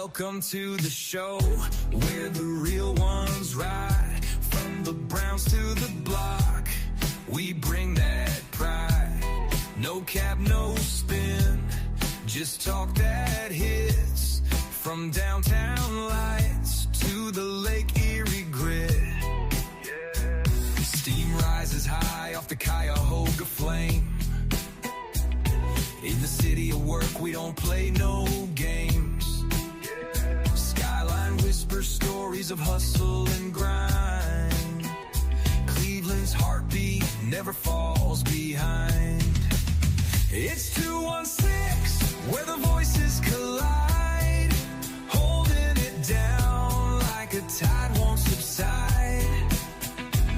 Welcome to the show where the real ones ride. From the Browns to the block, we bring that pride. No cap, no spin, just talk that hits. From downtown lights to the Lake Erie grit. Steam rises high off the Cuyahoga flame. In the city of work, we don't play no games. Skyline whispers stories of hustle and grind. Cleveland's heartbeat never falls behind. It's 216, where the voices collide. Holding it down like a tide won't subside.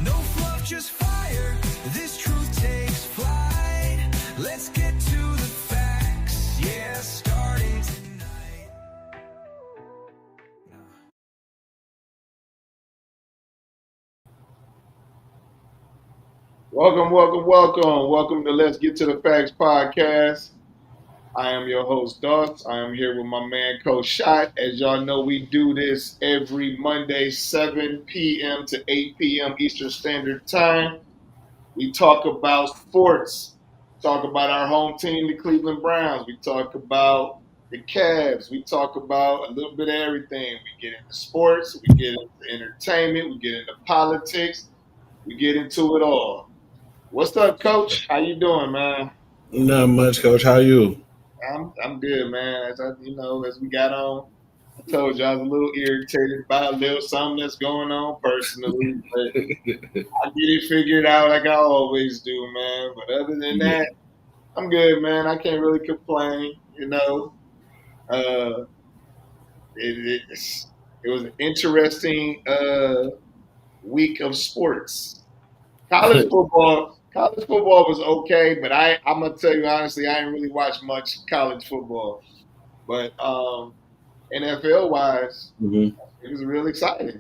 No fluff, just fire. This truth takes flight. Let's get to the facts. Yeah, starting tonight. Welcome to Let's Get to the Facts podcast. I am your host, Doss. I am here with my man, Coach Shot. As y'all know, we do this every Monday, 7 p.m. to 8 p.m. Eastern Standard Time. We talk about sports. Talk about our home team, the Cleveland Browns. We talk about the Cavs. We talk about a little bit of everything. We get into sports. We get into entertainment. We get into politics. We get into it all. What's up, Coach? How you doing, man? Not much, Coach. How you? I'm good, man. As we got on, I told you I was a little irritated by a little something that's going on personally, but I get it figured out like I always do, man. But other than that, I'm good, man. I can't really complain, It was an interesting week of sports. College football was okay, but I'm gonna tell you honestly, I didn't really watch much college football. But NFL wise, It was real exciting.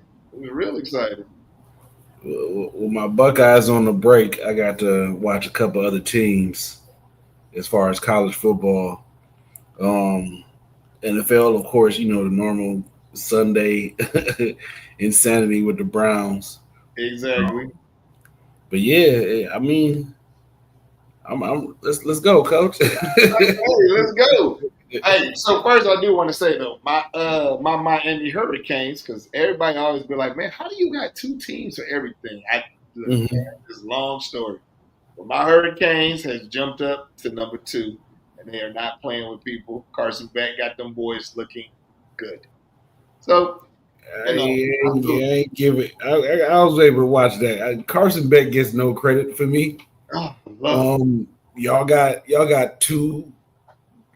Well, my Buckeyes on the break, I got to watch a couple other teams as far as college football. NFL, of course, the normal Sunday insanity with the Browns. Exactly. But yeah, I mean, let's go, Coach. Hey, let's go. Hey, so first I do want to say though, my Miami Hurricanes, because everybody always be like, man, how do you got two teams for everything? This long story. But my Hurricanes has jumped up to number 2, and they are not playing with people. Carson Beck got them boys looking good. So. I ain't give it. I was able to watch that. Carson Beck gets no credit for me. Y'all got two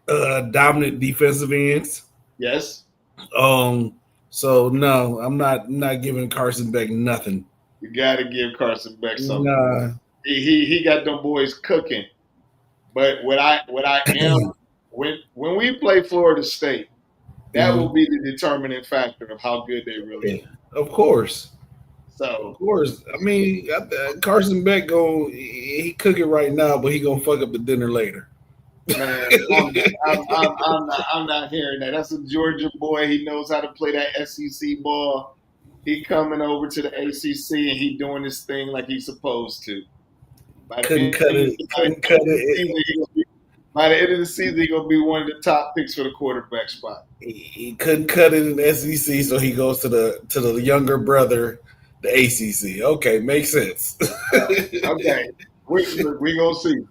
dominant defensive ends. Yes. So no, I'm not giving Carson Beck nothing. You got to give Carson Beck something. Nah. He got them boys cooking. But what I am when we play Florida State. That will be the determining factor of how good they really are. Of course. So. Of course. I mean, Carson Beck he cooking right now, but he gonna fuck up the dinner later. Man, I'm not hearing that. That's a Georgia boy. He knows how to play that SEC ball. He coming over to the ACC and he doing this thing like he's supposed to. Couldn't cut it. By the end of the season, he's going to be one of the top picks for the quarterback spot. He couldn't cut it in the SEC, so he goes to the younger brother, the ACC. Okay, makes sense. Okay, we going to see.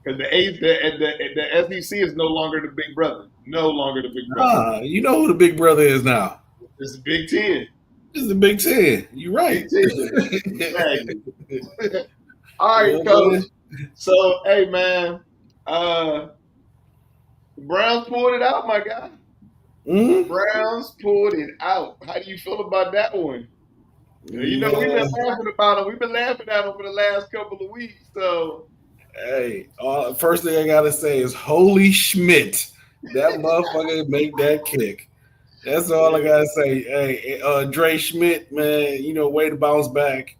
Because the SEC is no longer the big brother. You know who the big brother is now. It's the Big Ten. It's the Big Ten. You're right. All right, Coach. So, hey, man. The Browns pulled it out, my guy. Browns pulled it out. How do you feel about that one? We've been laughing about them. We've been laughing at them for the last couple of weeks. So, hey, first thing I gotta say is, holy Schmidt, that motherfucker make that kick. That's all I gotta say. Hey, Dre Schmidt, man, way to bounce back.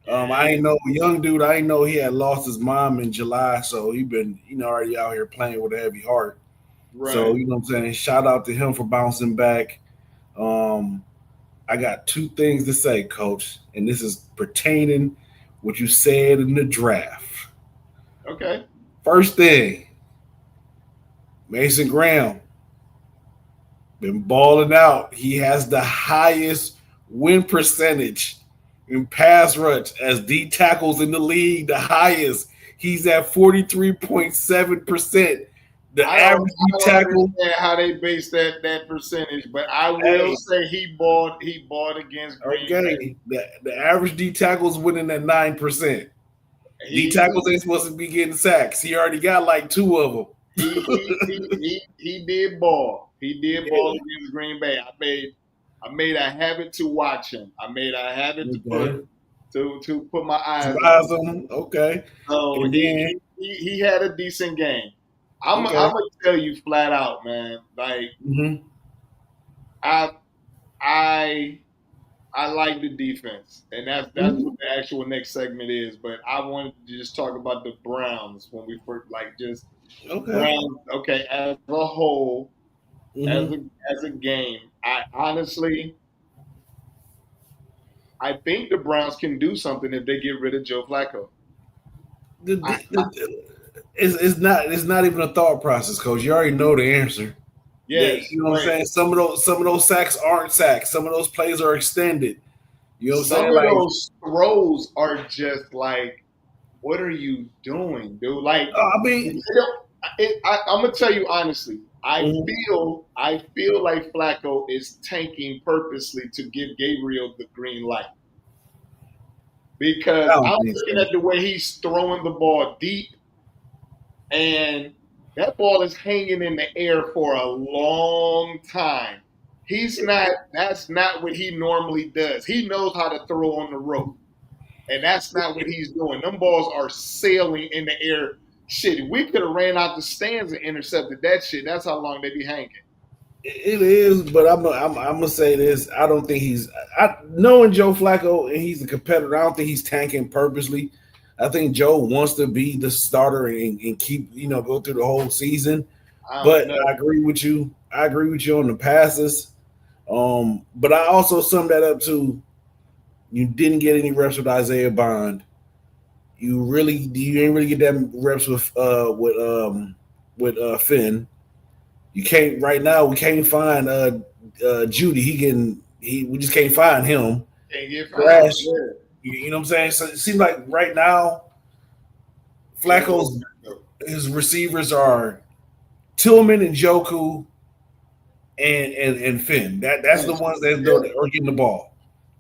I ain't know young dude. I ain't know he had lost his mom in July, so he been already out here playing with a heavy heart. Right. So, you know what I'm saying? Shout out to him for bouncing back. I got two things to say, Coach, and this is pertaining what you said in the draft. Okay. First thing, Mason Graham been balling out. He has the highest win percentage in pass rush as D tackles in the league, the highest. He's at 43.7%. The average D tackle. Understand how they base that percentage, but I will say he bought against Green Bay. The average D tackle is winning at 9%. D tackles ain't supposed to be getting sacks. He already got like 2 of them. He did ball. He did ball against Green Bay. I made a habit to watch him. I made a habit to put my eyes on him. Okay. So he had a decent game. I'm gonna tell you flat out, man. Like I like the defense, and that's what the actual next segment is. But I wanted to just talk about the Browns when we first Browns. Okay, as a whole, as a game, I honestly, I think the Browns can do something if they get rid of Joe Flacco. It's not even a thought process, Coach. You already know the answer. Yes, you know what I'm saying. Some of those sacks aren't sacks. Some of those plays are extended. You know what I'm saying? Some of those throws are just like, what are you doing, dude? Like, I'm gonna tell you honestly. I feel like Flacco is tanking purposely to give Gabriel the green light. Because I'm looking at the way he's throwing the ball deep, and that ball is hanging in the air for a long time. That's not what he normally does. He knows how to throw on the rope. And that's not what he's doing. Them balls are sailing in the air. Shit, we could have ran out the stands and intercepted that shit. That's how long they be hanging. It is, but I'm gonna say this. I don't think knowing Joe Flacco and he's a competitor. I don't think he's tanking purposely. I think Joe wants to be the starter and keep go through the whole season. But I agree with you. I agree with you on the passes. But I also sum that up to you didn't get any reps with Isaiah Bond. You ain't really get that reps with Finn. You can't right now. We can't find Judy. We just can't find him. Crash. You know what I'm saying? So it seems like right now, his receivers are Tillman and Joku and Finn. That's the ones that are getting the ball.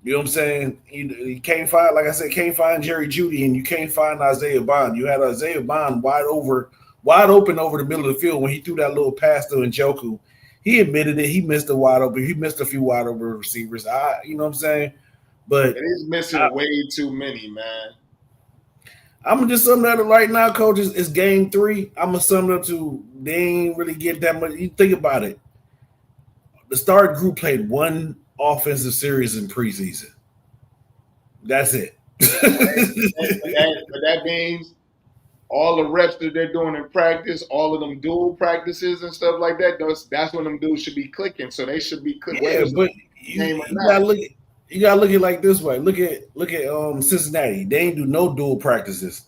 You know what I'm saying? You can't find, like I said, can't find Jerry Judy, and you can't find Isaiah Bond. You had Isaiah Bond wide open over the middle of the field when he threw that little pass to Njoku. He admitted it. He missed a wide open. He missed a few wide open receivers. You know what I'm saying? But he's missing way too many, man. I'm gonna just sum that up right now, Coach. It's game 3. I'm gonna sum it up to they ain't really get that much. You think about it. The start group played one offensive series in preseason. That's it. But that means all the reps that they're doing in practice, all of them dual practices and stuff like that, that's when them dudes should be clicking. So they should be clicking. Yeah, but you gotta look at it like this way. Look at Cincinnati. They ain't do no dual practices,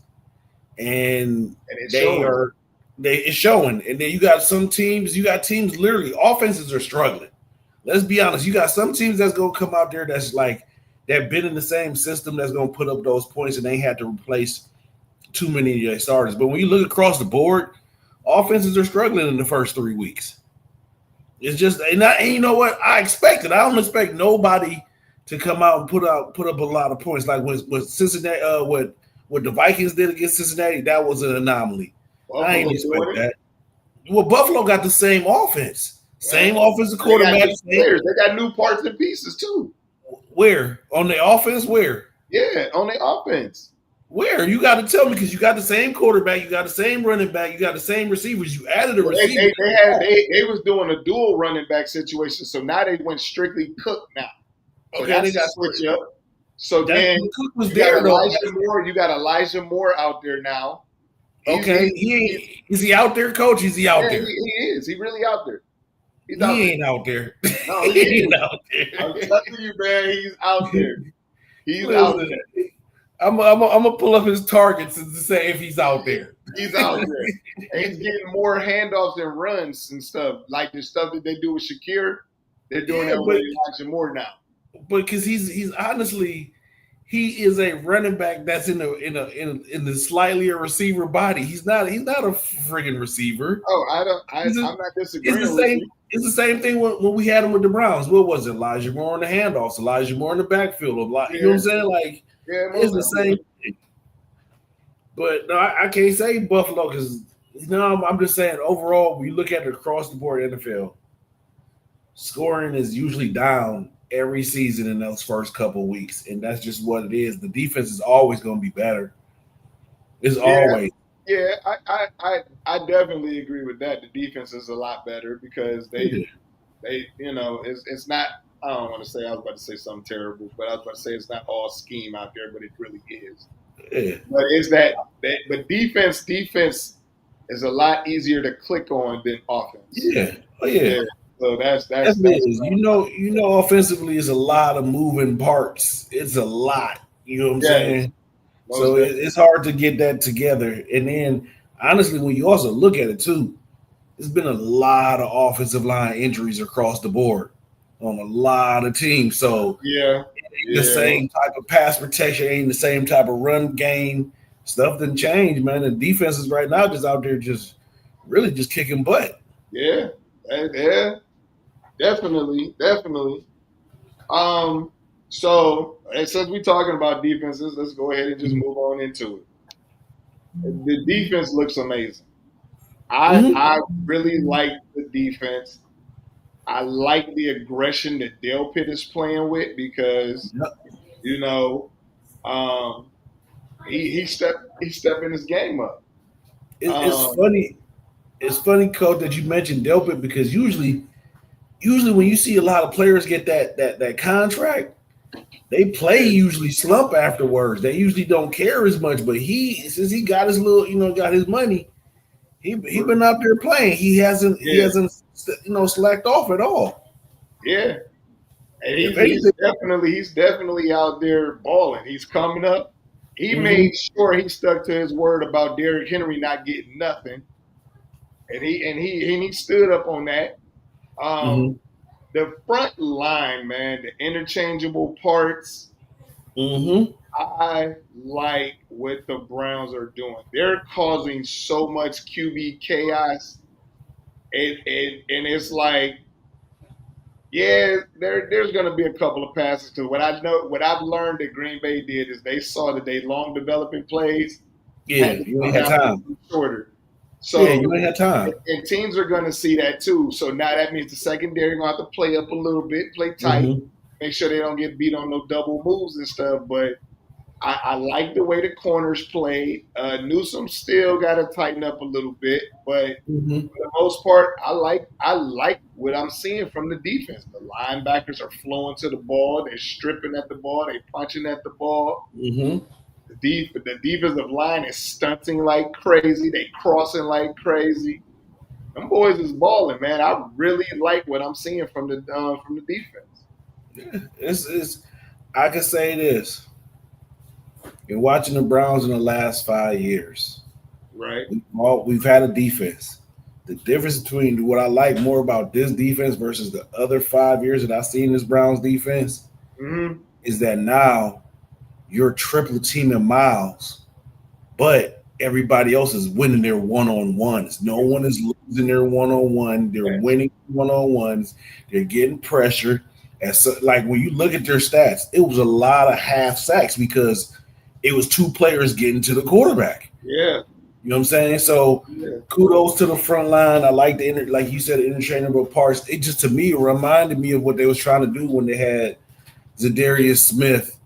and it's showing. And then you got some teams. You got teams literally offenses are struggling. Let's be honest. You got some teams that's gonna come out there that's like they've been in the same system that's gonna put up those points, and they had to replace too many of their starters. But when you look across the board, offenses are struggling in the first 3 weeks. It's just and you know what? I expected. I don't expect nobody to come out and put up a lot of points like what Cincinnati, what the Vikings did against Cincinnati. That was an anomaly. I ain't expect that. Well, Buffalo got the same offense, same offensive quarterback. They got new parts and pieces too. Where on the offense? Where? Yeah, on the offense. Where? You got to tell me because you got the same quarterback, you got the same running back, you got the same receivers. You added a receiver. They was doing a dual running back situation, so now they went strictly Cook now. So okay, they got switch up. So then Cook was there. You got Elijah Moore out there now. Okay, is he out there, coach? Is he out there? He is. He really out there. He ain't out there. No, he ain't out there. I'm telling you, man, he's out there. He's out there. I'm gonna pull up his targets to say if he's out there. He's out there. And he's getting more handoffs and runs and stuff. Like the stuff that they do with Shakir, they're doing that with Elijah Moore now. But because he's honestly, he is a running back that's in the slightly a receiver body. He's not a friggin' receiver. Oh, I'm not disagreeing. It's the same thing when we had him with the Browns. What was it? Elijah Moore on the handoffs, Elijah Moore in the backfield. You know what I'm saying? Like, it's the same thing. But no, I can't say Buffalo because I'm just saying overall, when you look at it across the board NFL, scoring is usually down every season in those first couple of weeks, and that's just what it is. The defense is always going to be better. It's always. Yeah, I definitely agree with that. The defense is a lot better because they it's not. I don't want to say. I was about to say something terrible, but I was about to say it's not all scheme out there, but it really is. Yeah. But it's but defense is a lot easier to click on than offense. Yeah. Oh yeah. So that's offensively is a lot of moving parts. It's a lot. You know what I'm saying? So it's hard to get that together. And then honestly, when you also look at it too, there's been a lot of offensive line injuries across the board on a lot of teams. So the same type of pass protection, ain't the same type of run game. Stuff didn't change, man. The defenses right now just out there just really just kicking butt. Yeah. Definitely. So since we're talking about defenses, let's go ahead and just move on into it. The defense looks amazing. I really like the defense. I like the aggression that Dale Pitt is playing with because he's stepping his game up. It's funny. It's funny, Coach, that you mentioned Dale Pitt because usually when you see a lot of players get that contract, they usually slump afterwards. They usually don't care as much. But since he got his got his money, he been out there playing. He hasn't slacked off at all. Yeah, and he's definitely out there balling. He's coming up. He made sure he stuck to his word about Derrick Henry not getting nothing, and he stood up on that. The front line, man, the interchangeable parts. I like what the Browns are doing. They're causing so much QB chaos, and it's like, there's going to be a couple of passes. Because what I've learned that Green Bay did is they saw that they long developing plays. Yeah, you ain't had time. Shorter. So you ain't had time. And teams are going to see that too. So now that means the secondary going to have to play up a little bit, play tight, make sure they don't get beat on no double moves and stuff. But I like the way the corners played. Newsome still got to tighten up a little bit, but for the most part, I like what I'm seeing from the defense. The linebackers are flowing to the ball. They're stripping at the ball. They're punching at the ball. The defensive line is stunting like crazy. They crossing like crazy. Them boys is balling, man. I really like what I'm seeing from the defense. Yeah, I can say this. In watching the Browns in the last 5 years, right? We've had a defense. The difference between what I like more about this defense versus the other 5 years that I've seen this Browns defense is that now you're triple teaming Miles, but everybody else is winning their one-on-ones. No one is losing their one-on-one. They're winning one-on-ones. They're getting pressure. And so, like, when you look at their stats, it was a lot of half sacks because it was two players getting to the quarterback. Yeah. You know what I'm saying? So kudos to the front line. I like like you said, the interchangeable parts. It just, to me, reminded me of what they was trying to do when they had Zadarius Smith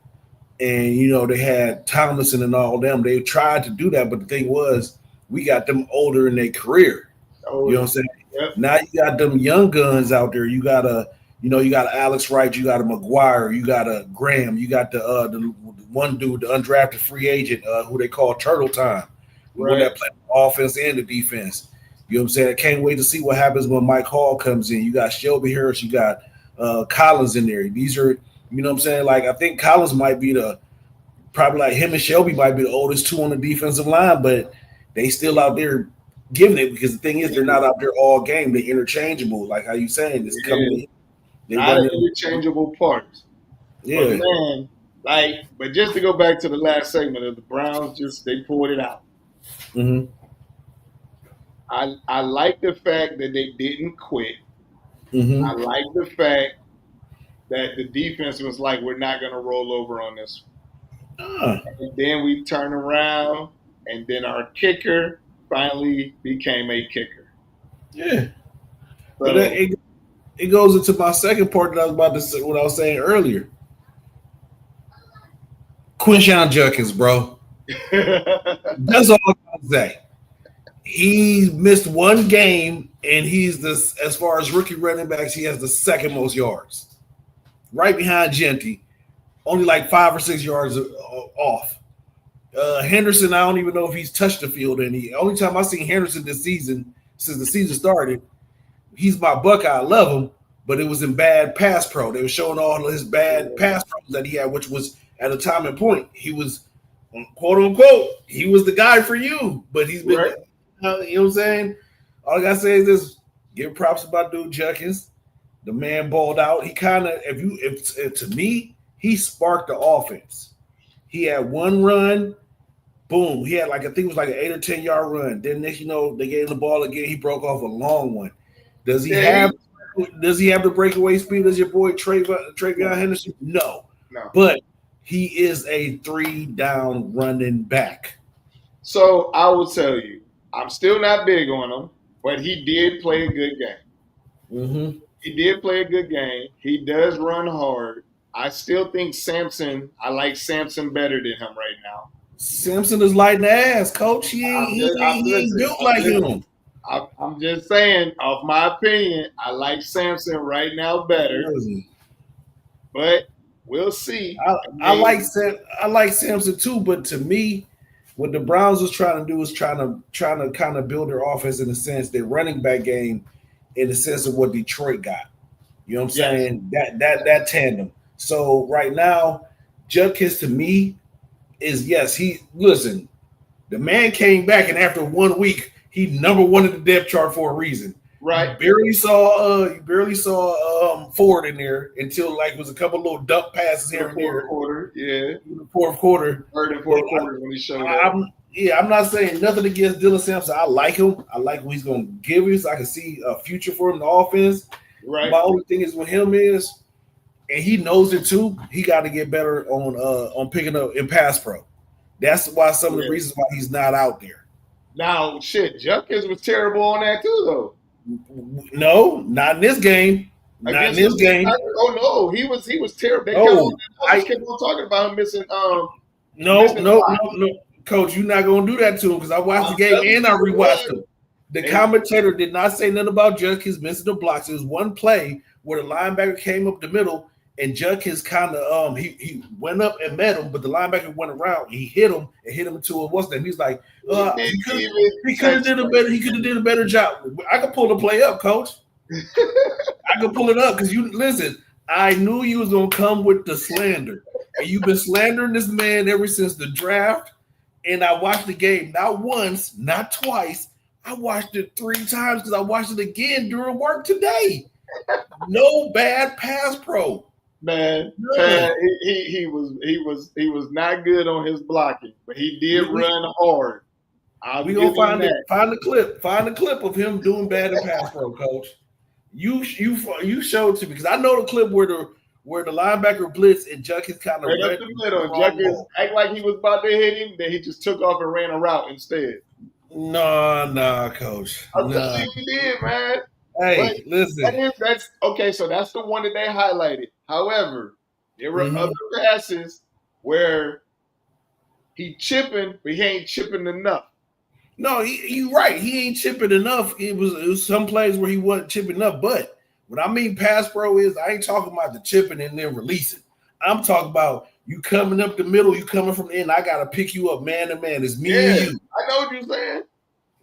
and, they had Tomlinson and all them. They tried to do that, but the thing was, we got them older in their career. You know what I'm saying? Yep. Now you got them young guns out there. You got you got Alex Wright, you got a McGuire, you got a Graham, you got the one dude, the undrafted free agent, who they call Turtle Time. People that play the offense and the defense. You know what I'm saying? I can't wait to see what happens when Mike Hall comes in. You got Shelby Harris, you got Collins in there. These are, you know what I'm saying? Like, I think Collins might be probably like him and Shelby might be the oldest two on the defensive line, but they still out there giving it because the thing is they're not out there all game. They're interchangeable, like how you saying. It's coming in. They not an interchangeable parts. Yeah. But man, but just to go back to the last segment of the Browns, they pulled it out. Mm-hmm. I like the fact that they didn't quit. Mm-hmm. I like the fact that the defense was like, we're not going to roll over on this one. And then we turn around, and then our kicker finally became a kicker. Yeah. So, but it goes into my second part that I was about to say, what I was saying earlier. Quinshon Judkins, bro. That's all I gotta say. He missed one game, and he's as far as rookie running backs, he has the second most yards. Right behind Genty. Only like 5 or 6 yards off. Henderson, I don't even know if he's touched the field any. Only time I've seen Henderson this season, since the season started, he's my Buckeye. I love him, but it was in bad pass pro. They were showing all his bad pass pros that he had, which was at a time and point. He was, quote unquote, he was the guy for you, but he's been, you know what I'm saying? All I gotta say is this: give props about dude Judkins. The man balled out. He kind of, if to me, he sparked the offense. He had one run, boom. He had I think it was like an 8 or 10 yard run. Then next, they gave him the ball again. He broke off a long one. Does he have the breakaway speed as your boy Travion Henderson? No. But he is a 3-down running back. So I will tell you, I'm still not big on him, but he did play a good game. Mm-hmm. He did play a good game. He does run hard. I still think I like Samson better than him right now. Samson is lighting the ass, coach. He ain't built like him. I'm just saying, off my opinion, I like Samson right now better. But we'll see. I like Samson too, but to me, what the Browns was trying to do is trying to kind of build their offense in the sense their running back game in the sense of what Detroit got. You know what I'm saying? That tandem. So right now, Judkins to me is the man came back and after 1 week, he number one in the depth chart for a reason. Right. You barely saw Ford in there until it was a couple little dump passes here and there. In the fourth quarter. Third and fourth quarter when he showed up. I'm not saying nothing against Dylan Sampson. I like him. I like what he's going to give us. I can see a future for him in the offense. Right. My only thing is with him is, and he knows it too, he got to get better on picking up in pass pro. That's why some of the reasons why he's not out there. Now, Judkins was terrible on that too, though. No, not in this game. Not in this game. Oh no, he was terrible. I kept on talking about him missing. No, Coach, you're not gonna do that to him because I watched the game and I rewatched him. The commentator did not say nothing about Judkins missing the blocks. It was one play where the linebacker came up the middle and Judkins kind of he went up and met him, but the linebacker went around. He hit him into a what's that? He's like, he could have did a better job. I could pull the play up, Coach. I could pull it up because you listen. I knew you was gonna come with the slander, and you've been slandering this man ever since the draft. And I watched the game not once, not twice. I watched it 3 times because I watched it again during work today. No bad pass pro. Man, he was not good on his blocking, but he did run hard. We gonna find the clip of him doing bad in pass pro, Coach. You showed it to me because I know the clip where the linebacker blitz and Judkins kind of right up the middle. Judkins act like he was about to hit him, then he just took off and ran a route instead. Nah, Coach. I'm telling you, he did, man. Hey, listen. That's okay. So that's the one that they highlighted. However, there were other passes where he chipping, but he ain't chipping enough. No, you right. He ain't chipping enough. It was some plays where he wasn't chipping enough. But what I mean pass pro is I ain't talking about the chipping and then releasing. I'm talking about you coming up the middle, you coming from the end. I gotta pick you up man to man. It's me and you. I know what you're saying.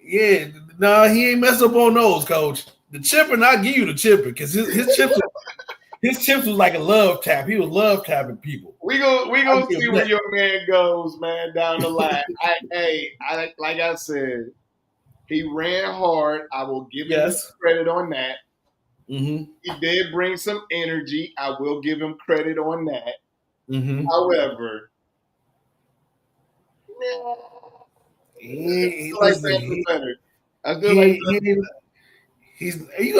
Yeah, no, he ain't mess up on those, coach. The chipper, not give you the chipper because his chips was like a love tap. He was love tapping people. We gonna see where your man goes, man, down the line. Like I said, he ran hard. I will give him credit on that. Mm-hmm. He did bring some energy. I will give him credit on that. Mm-hmm. However, you can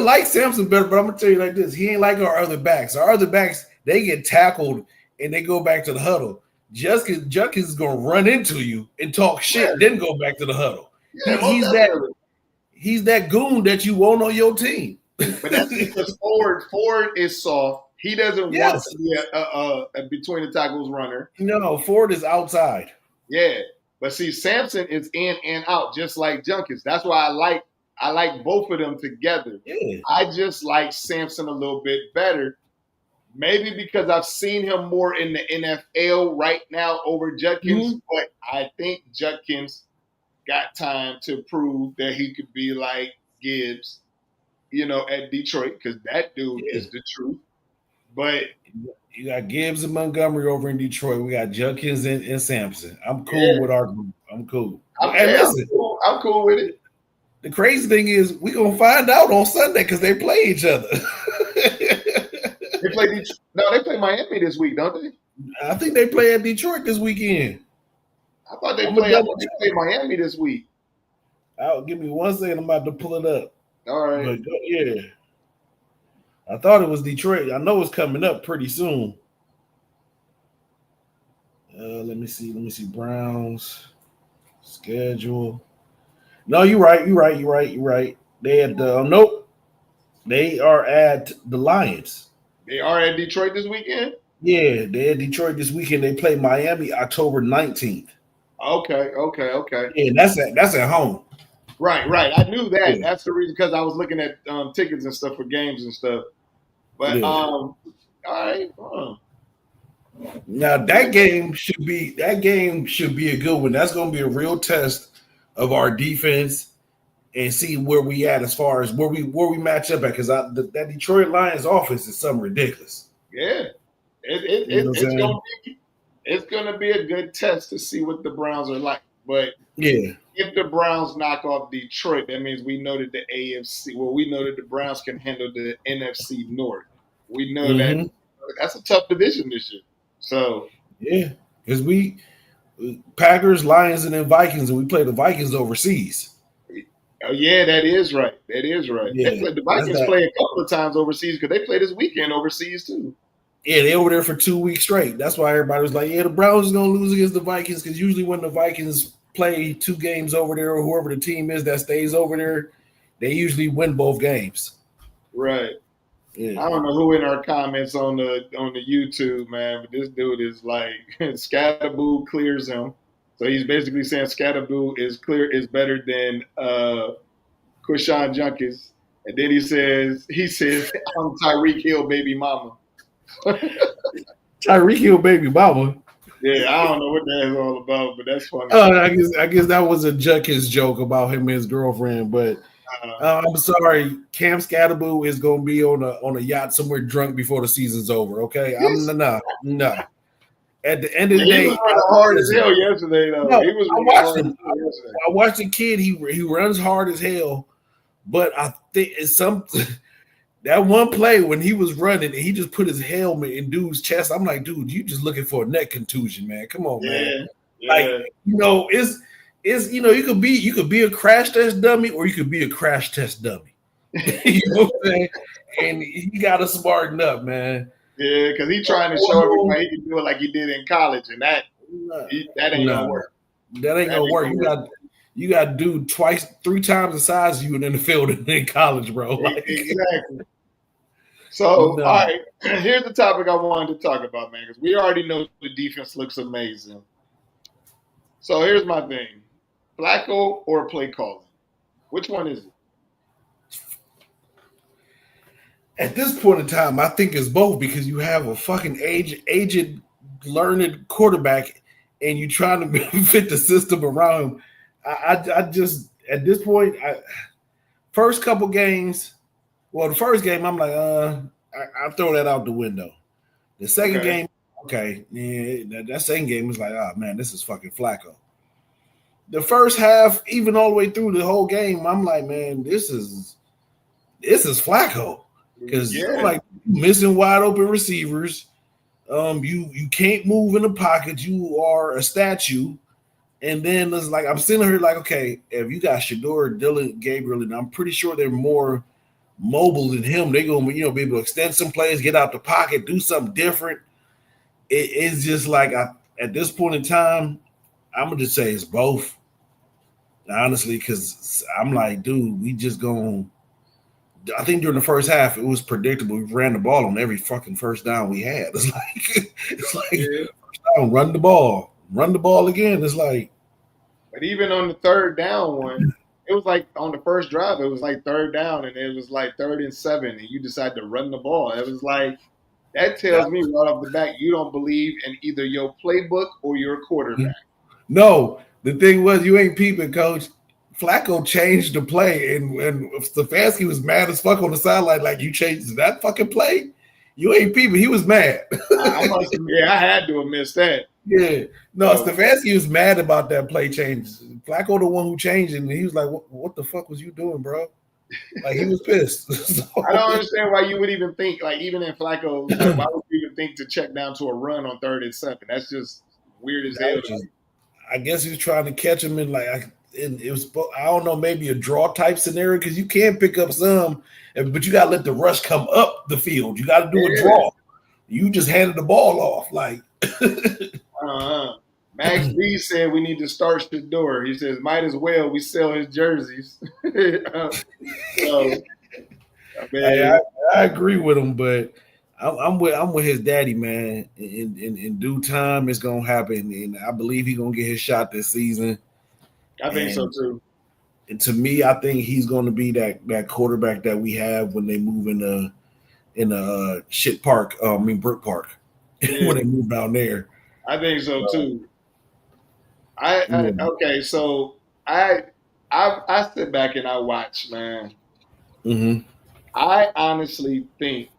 like Samson better, but I'm gonna tell you like this: he ain't like our other backs. Our other backs, they get tackled and they go back to the huddle. Junkins is gonna run into you and talk shit, then go back to the huddle. Yeah, he's that goon that you want on your team. But that's because Ford is soft. He doesn't want to be a between the tackles runner. No, Ford is outside. Yeah, but see, Samson is in and out, just like Junkins. That's why I like both of them together. Yeah. I just like Samson a little bit better. Maybe because I've seen him more in the NFL right now over Judkins, but I think Judkins got time to prove that he could be like Gibbs, at Detroit, because that dude is the truth. But you got Gibbs and Montgomery over in Detroit. We got Judkins and Sampson. I'm cool with our group. I'm cool. I'm cool with it. The crazy thing is we're going to find out on Sunday because they play each other. They play Miami this week, don't they? I think they play at Detroit this weekend. I thought they play Miami this week. Give me 1 second. I'm about to pull it up. All right. But, yeah. I thought it was Detroit. I know it's coming up pretty soon. Let me see. Browns schedule. No, you're right. They at nope. They are at the Lions. They are at Detroit this weekend? Yeah, they're at Detroit this weekend. They play Miami October 19th. Okay. Yeah, that's at home. Right. I knew that. Yeah. That's the reason, because I was looking at tickets and stuff for games and stuff. But all right. Now that game should be a good one. That's going to be a real test of our defense and see where we at as far as where we match up at, because that Detroit Lions offense is something ridiculous. Yeah, it's going to be a good test to see what the Browns are like. But if the Browns knock off Detroit, that means we know that the AFC. Well, we know that the Browns can handle the NFC North. We know that that's a tough division this year. So because we Packers, Lions, and then Vikings, and we play the Vikings overseas. Oh yeah, that is right. Yeah, the Vikings play a couple of times overseas because they play this weekend overseas too. Yeah, they over there for 2 weeks straight. That's why everybody was like, the Browns is going to lose against the Vikings, because usually when the Vikings play 2 games over there, or whoever the team is that stays over there, they usually win both games. Right. Yeah. I don't know who in our comments on the YouTube, man, but this dude is like, Scatterboo clears him. So he's basically saying Scatterboo is better than Kushan Junkins. And then he says, I'm Tyreek Hill baby mama. Tyreek Hill baby mama. Yeah, I don't know what that is all about, but that's funny. I guess that was a Junkins joke about him and his girlfriend, but I'm sorry, Cam Scatterboo is gonna be on a yacht somewhere drunk before the season's over. Okay, no. At the end of the day, he was hard as hell yesterday. Though he was. I watched the kid. He runs hard as hell, but I think it's that one play when he was running and he just put his helmet in dude's chest. I'm like, dude, you just looking for a neck contusion, man. Come on, man. Yeah. Like, it's you could be a crash test dummy or you could be a crash test dummy. You know what I'm saying? And he got to smarten up, man. Yeah, because he's trying to show everybody he can do it like he did in college, and that ain't gonna work. That ain't gonna work. You got to do 3 times the size of you in the field in college, bro. Like, exactly. So, all right, here's the topic I wanted to talk about, man, because we already know the defense looks amazing. So here's my thing. FLACCO or play calling? Which one is it? At this point in time, I think it's both, because you have a fucking aged, learned quarterback and you trying to fit the system around him. I just at this point, first couple games. Well, the first game, I'm like, I throw that out the window. The second game, okay, yeah, that second game was like, oh man, this is fucking Flacco. The first half, even all the way through the whole game, I'm like, man, this is Flacco because I'm like missing wide open receivers. You can't move in the pocket. You are a statue. And then it's like I'm sitting here like, okay, if you got Shador, Dylan, Gabriel, and I'm pretty sure they're more mobile than him. They're gonna, be able to extend some plays, get out the pocket, do something different. It's just like at this point in time, I'm gonna just say it's both. Honestly, because I'm like, dude, we just going. I think during the first half, it was predictable. We ran the ball on every fucking first down we had. It's like first down, run the ball again. It's like. But even on the third down one, it was like on the first drive, it was like third down, and it was like 3rd and 7, and you decided to run the ball. It was like that tells me right off the bat you don't believe in either your playbook or your quarterback. No, the thing was you ain't peeping, Coach. Flacco changed the play, and Stefanski was mad as fuck on the sideline. Like, you changed that fucking play? You ain't peeping. He was mad. I had to have missed that. Yeah. No, Stefanski was mad about that play change. Flacco the one who changed it, and he was like, what the fuck was you doing, bro? Like, he was pissed. I don't understand why you would even think, like, even in Flacco, why would you even think to check down to a run on 3rd and 7? That's just weird as hell. I guess he was trying to catch him in, like, it was, I don't know, maybe a draw type scenario, because you can pick up some, but you got to let the rush come up the field. You got to do a draw. You just handed the ball off. Like, Max B said we need to start Shador. He says, might as well. We sell his jerseys. I agree with him, but I'm with his daddy, man. In due time, it's gonna happen, and I believe he's gonna get his shot this season. I think so too. And to me, I think he's going to be that quarterback that we have when they move in the shit park. Brook Park when they move down there. I think so too. Okay, so I sit back and I watch, man. Mm-hmm. I honestly think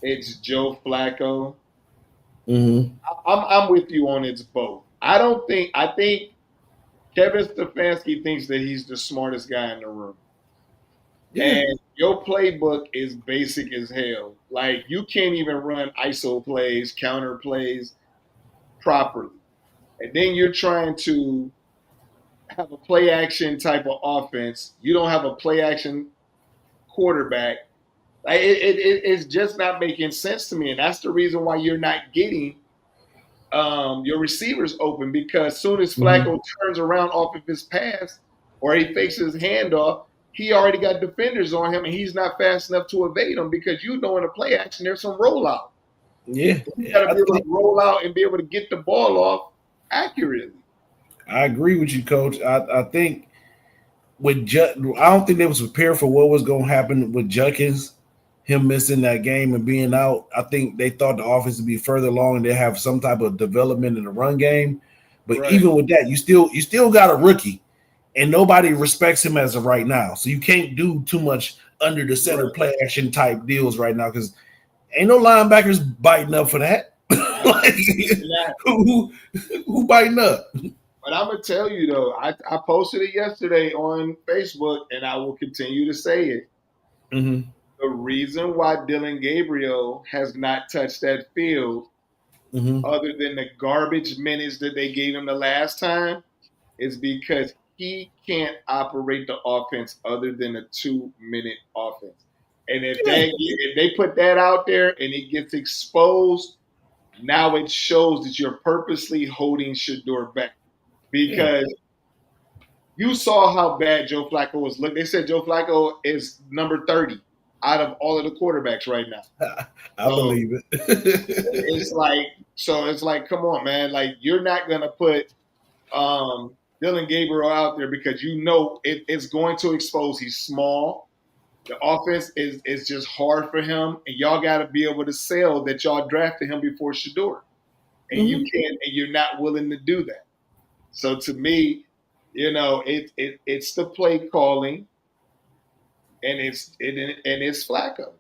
it's Joe Flacco. Mm-hmm. I'm with you on it's both. I think Kevin Stefanski thinks that he's the smartest guy in the room. Yeah. And your playbook is basic as hell. Like, you can't even run ISO plays, counter plays properly. And then you're trying to have a play action type of offense. You don't have a play action quarterback. Like, it's just not making sense to me. And that's the reason why you're not getting your receivers open, because as soon as Flacco turns around off of his pass or he fakes his handoff, he already got defenders on him and he's not fast enough to evade them, because in a play action there's some rollout. Yeah. You got to be able to roll out and be able to get the ball off accurately. I agree with you, Coach. I think I don't think they was prepared for what was going to happen with Judkins. Him missing that game and being out, I think they thought the offense would be further along and they have some type of development in the run game. But even with that, you still got a rookie, and nobody respects him as of right now. So you can't do too much under the center play action type deals right now, because ain't no linebackers biting up for that. Like, who biting up? But I'm gonna tell you though, I posted it yesterday on Facebook, and I will continue to say it. Mm-hmm. The reason why Dylan Gabriel has not touched that field, other than the garbage minutes that they gave him the last time, is because he can't operate the offense other than a 2-minute offense. And if they put that out there and it gets exposed, now it shows that you're purposely holding Shador back. Because you saw how bad Joe Flacco was looking. They said Joe Flacco is number 30 out of all of the quarterbacks right now. I believe it. It's like, come on, man. Like, you're not going to put Dylan Gabriel out there because it's going to expose. He's small. The offense is just hard for him. And y'all got to be able to sell that y'all drafted him before Shador. And you can't, and you're not willing to do that. So to me, it's the play calling, and it's Flacco.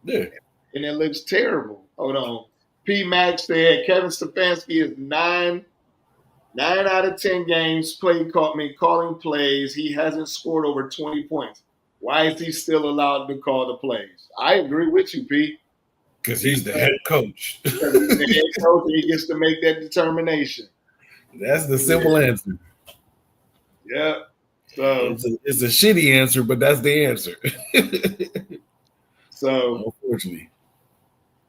Yeah. And it looks terrible. Hold on. P Max said Kevin Stefanski is 9 out of 10 games calling plays. He hasn't scored over 20 points. Why is he still allowed to call the plays? I agree with you, Pete. Because he's the head coach. Because he's the head coach, and he gets to make that determination. That's the simple answer. Yeah. So it's a shitty answer, but that's the answer. So unfortunately.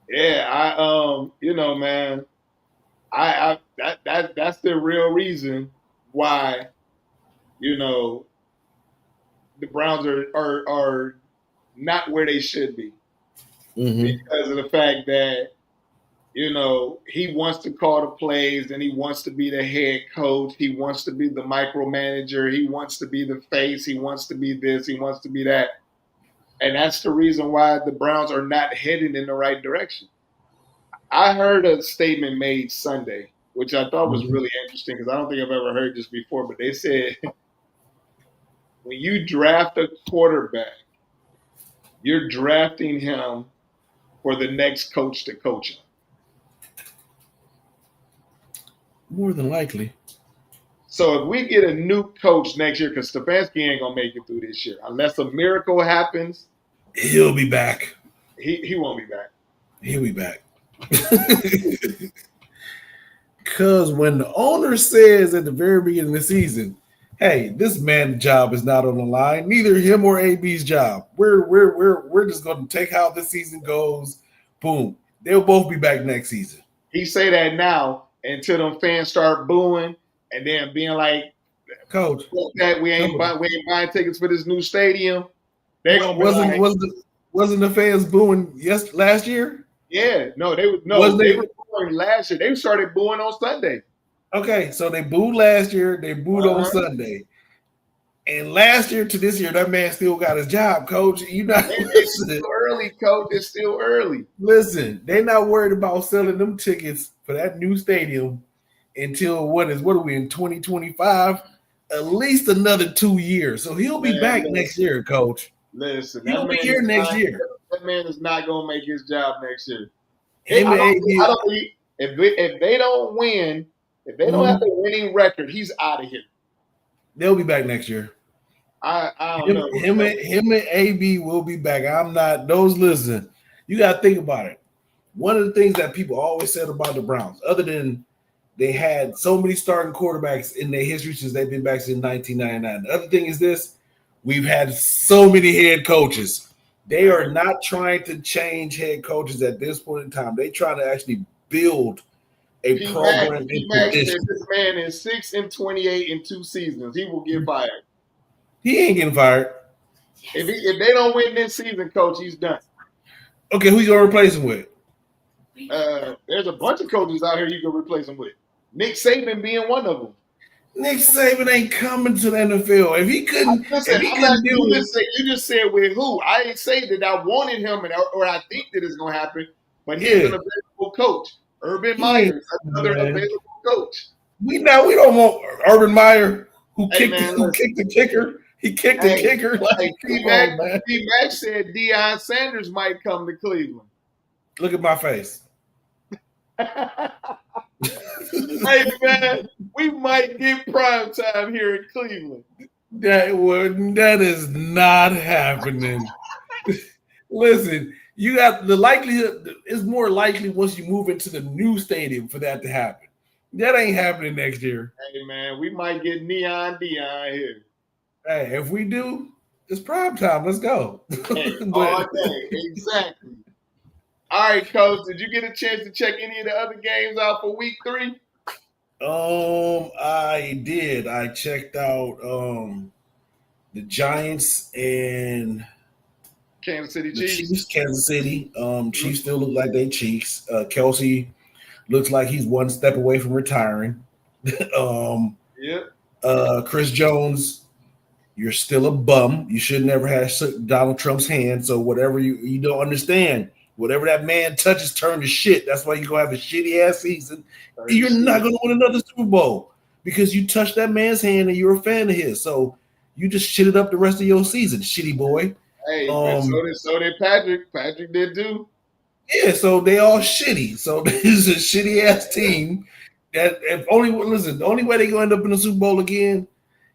Yeah, man, that's the real reason why, the Browns are not where they should be. Mm-hmm. Because of the fact that, he wants to call the plays and he wants to be the head coach. He wants to be the micromanager. He wants to be the face. He wants to be this. He wants to be that. And that's the reason why the Browns are not heading in the right direction. I heard a statement made Sunday, which I thought was really interesting because I don't think I've ever heard this before, but they said when you draft a quarterback, you're drafting him for the next coach to coach him. More than likely. So if we get a new coach next year, because Stefanski ain't going to make it through this year, unless a miracle happens. He'll be back. He won't be back. He'll be back. Because when the owner says at the very beginning of the season, hey, this man's job is not on the line, neither him or AB's job. We're just going to take how this season goes. Boom. They'll both be back next season. He say that now until them fans start booing and then being like, Coach, that we ain't buying tickets for this new stadium. They gonna wasn't the fans booing last year? Yeah, no, they were booing last year. They started booing on Sunday. Okay, so they booed last year. They booed on Sunday, and last year to this year, that man still got his job, Coach. It's still early, Coach. It's still early. Listen, they're not worried about selling them tickets for that new stadium until what are we in 2025? At least another 2 years. So he'll be back next year, Coach. Listen, he'll be here next year. That man is not going to make his job next year. If they don't win, if they don't have a winning record, he's out of here. They'll be back next year. I don't know. Him and AB will be back. I'm not. Listen, you got to think about it. One of the things that people always said about the Browns, other than they had so many starting quarterbacks in their history since they've been back since 1999. The other thing is this. We've had so many head coaches. They are not trying to change head coaches at this point in time. They're trying to actually build a program. This man is 6-28 in 2 seasons. He will get fired. He ain't getting fired. If they don't win this season, Coach, he's done. Okay, who you gonna replace him with? There's a bunch of coaches out here you can replace him with. Nick Saban being one of them. Nick Saban ain't coming to the NFL. If he couldn't, you just said with who? I didn't say that I wanted him or I think that it's going to happen, but he's an available coach. Urban Meyer, another available coach. We don't want Urban Meyer who kicked the kicker. He kicked the kicker. P-Max said Deion Sanders might come to Cleveland. Look at my face. Hey man, we might get prime time here in Cleveland. That is not happening. Listen, you got the likelihood is more likely once you move into the new stadium for that to happen. That ain't happening next year. Hey man, we might get Neon Deion here. Hey, if we do, it's prime time. Let's go. Hey, all day, exactly. All right, Coach, did you get a chance to check any of the other games out for week 3? I did. I checked out the Giants and Kansas City Chiefs. Kansas City. Chiefs still look like they Chiefs. Kelsey looks like he's one step away from retiring. Chris Jones, you're still a bum. You should never have Donald Trump's hand. So whatever you don't understand. Whatever that man touches turn to shit. That's why you're going to have a shitty-ass season. You're not going to win another Super Bowl because you touched that man's hand and you're a fan of his. So you just shitted up the rest of your season, shitty boy. Hey, so did Patrick. Patrick did too. Yeah, so they all shitty. So this is a shitty ass team. That the only way they gonna end up in the Super Bowl again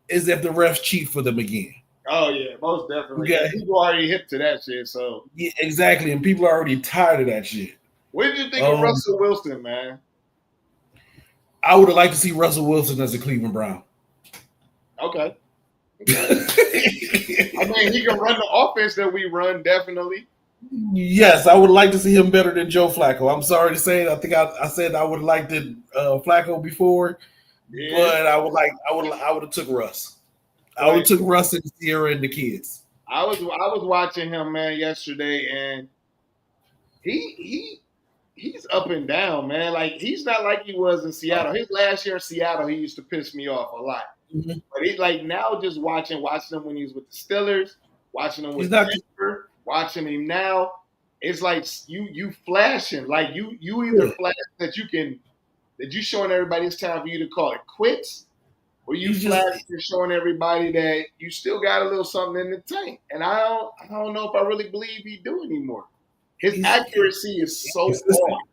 is if the refs cheat for them again. Oh yeah, most definitely. Okay. People already hip to that shit. So yeah, exactly, and people are already tired of that shit. What did you think of Russell Wilson, man? I would have liked to see Russell Wilson as a Cleveland Brown. Okay. I mean, he can run the offense that we run, definitely. Yes, I would like to see him better than Joe Flacco. I'm sorry to say it. I think I said I would have liked it Flacco before, but I would have took Russ. I would have took Russ and Sierra and the kids. I was watching him, man, yesterday, and he's up and down, man. Like, he's not like he was in Seattle. His last year in Seattle, he used to piss me off a lot. Mm-hmm. But he's like now just watching him when he was with the Steelers, watching him with Denver, watching him now. It's like you flashing, like you either flash that you showing everybody it's time for you to call it quits, or you flash and showing everybody that you still got a little something in the tank. And I don't know if I really believe he do anymore. His accuracy is so off.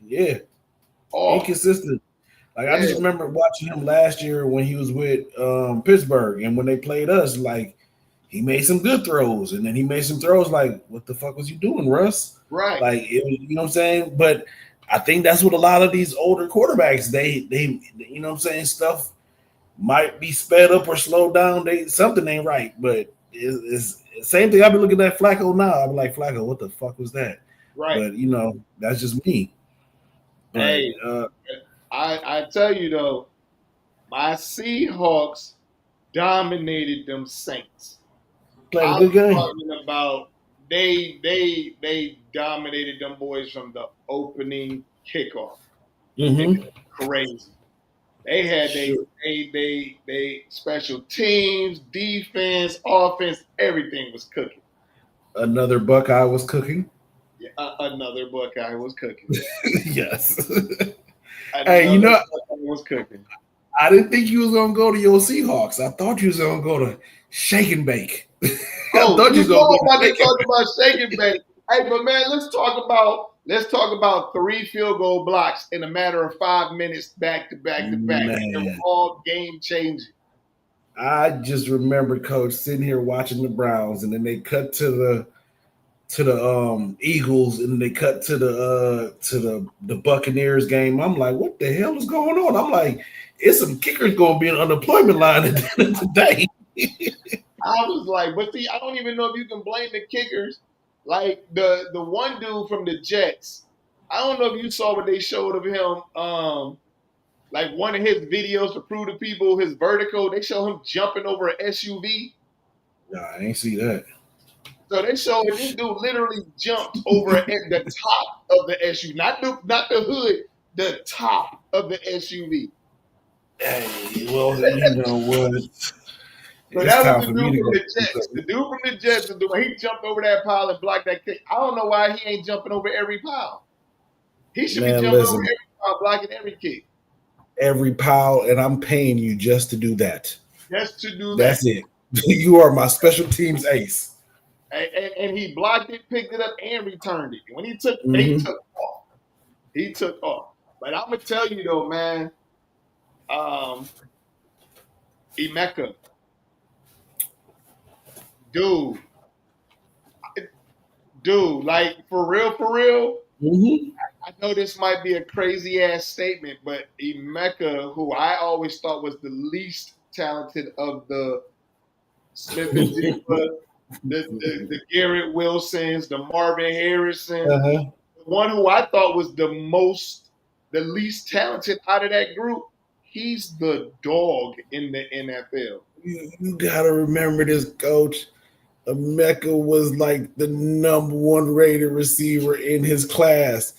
Yeah, inconsistent. Like I just remember watching him last year when he was with Pittsburgh, and when they played us, like he made some good throws, and then he made some throws like, "What the fuck was you doing, Russ?" Right? Like it was, you know what I'm saying. But I think that's what a lot of these older quarterbacks they you know what I'm saying, stuff might be sped up or slowed down. Something ain't right. But it's same thing. I've been looking at Flacco now. I'm like, Flacco, what the fuck was that? Right. But you know, that's just me. Hey. I tell you though, my Seahawks dominated them Saints. Played a good game. Talking about they dominated them boys from the opening kickoff. Mm-hmm. Crazy. They had they special teams, defense, offense, everything was cooking. Another Buckeye was cooking. Yeah, another Buckeye was cooking. Yes. Hey, you know, was cooking. I didn't think you was gonna go to your Seahawks. I thought you was gonna go to Shake and Bake. I thought you was gonna talk about Shake and Bake. Hey, but man, let's talk about 3 field goal blocks in a matter of 5 minutes, back to back to back. They're all game changing. I just remember Coach sitting here watching the Browns, and then they cut to the Eagles, and they cut to the Buccaneers game. I'm like, what the hell is going on? I'm like, it's some kickers going to be an unemployment line at the end of the day. I was like, but see, I don't even know if you can blame the kickers. Like the one dude from the Jets, I don't know if you saw what they showed of him. Like one of his videos to prove to people his vertical. They show him jumping over an SUV. Nah, I ain't see that. So they showed this dude literally jumped over at the top of the SUV, not the hood, the top of the SUV. Hey, well, you know what? So that was the dude from the Jets. The dude from the Jets, he jumped over that pile and blocked that kick. I don't know why he ain't jumping over every pile. He should be jumping over every pile, blocking every kick. Every pile, and I'm paying you just to do that. Just to do that. That's it. You are my special teams ace. And he blocked it, picked it up, and returned it. When he took he took off. He took off. But I'm gonna tell you though, man, Emeka, dude, like for real. I know this might be a crazy ass statement, but Emeka, who I always thought was the least talented of the Smith and Jigba, the Garrett Wilsons, the Marvin Harrison, the one who I thought was the least talented out of that group, he's the dog in the NFL. You gotta remember this, Coach. Emeka was like the number 1 rated receiver in his class.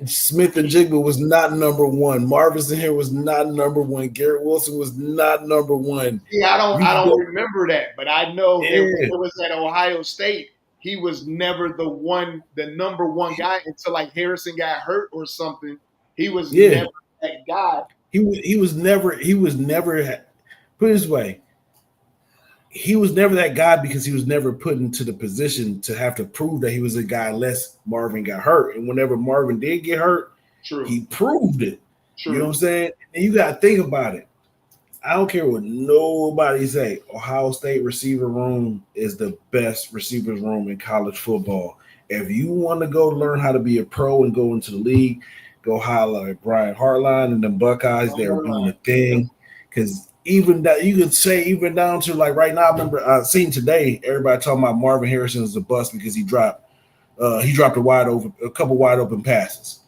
Smith and Jigba was not number 1. Marvin here was not number 1. Garrett Wilson was not number 1. Yeah, I don't remember that, but I know it was at Ohio State. He was never the number 1 guy until like Harrison got hurt or something. He was never that guy. he was never put it this way. He was never that guy because he was never put into the position to have to prove that he was a guy unless Marvin got hurt. And whenever Marvin did get hurt, he proved it. You know what I'm saying? And you got to think about it. I don't care what nobody say. Ohio State receiver room is the best receivers room in college football. If you want to go learn how to be a pro and go into the league, go holler at Brian Hartline and the Buckeyes. They're doing a thing. Because even that, you could say even down to like right now, I remember I seen today everybody talking about Marvin Harrison is a bust because he dropped a couple wide open passes.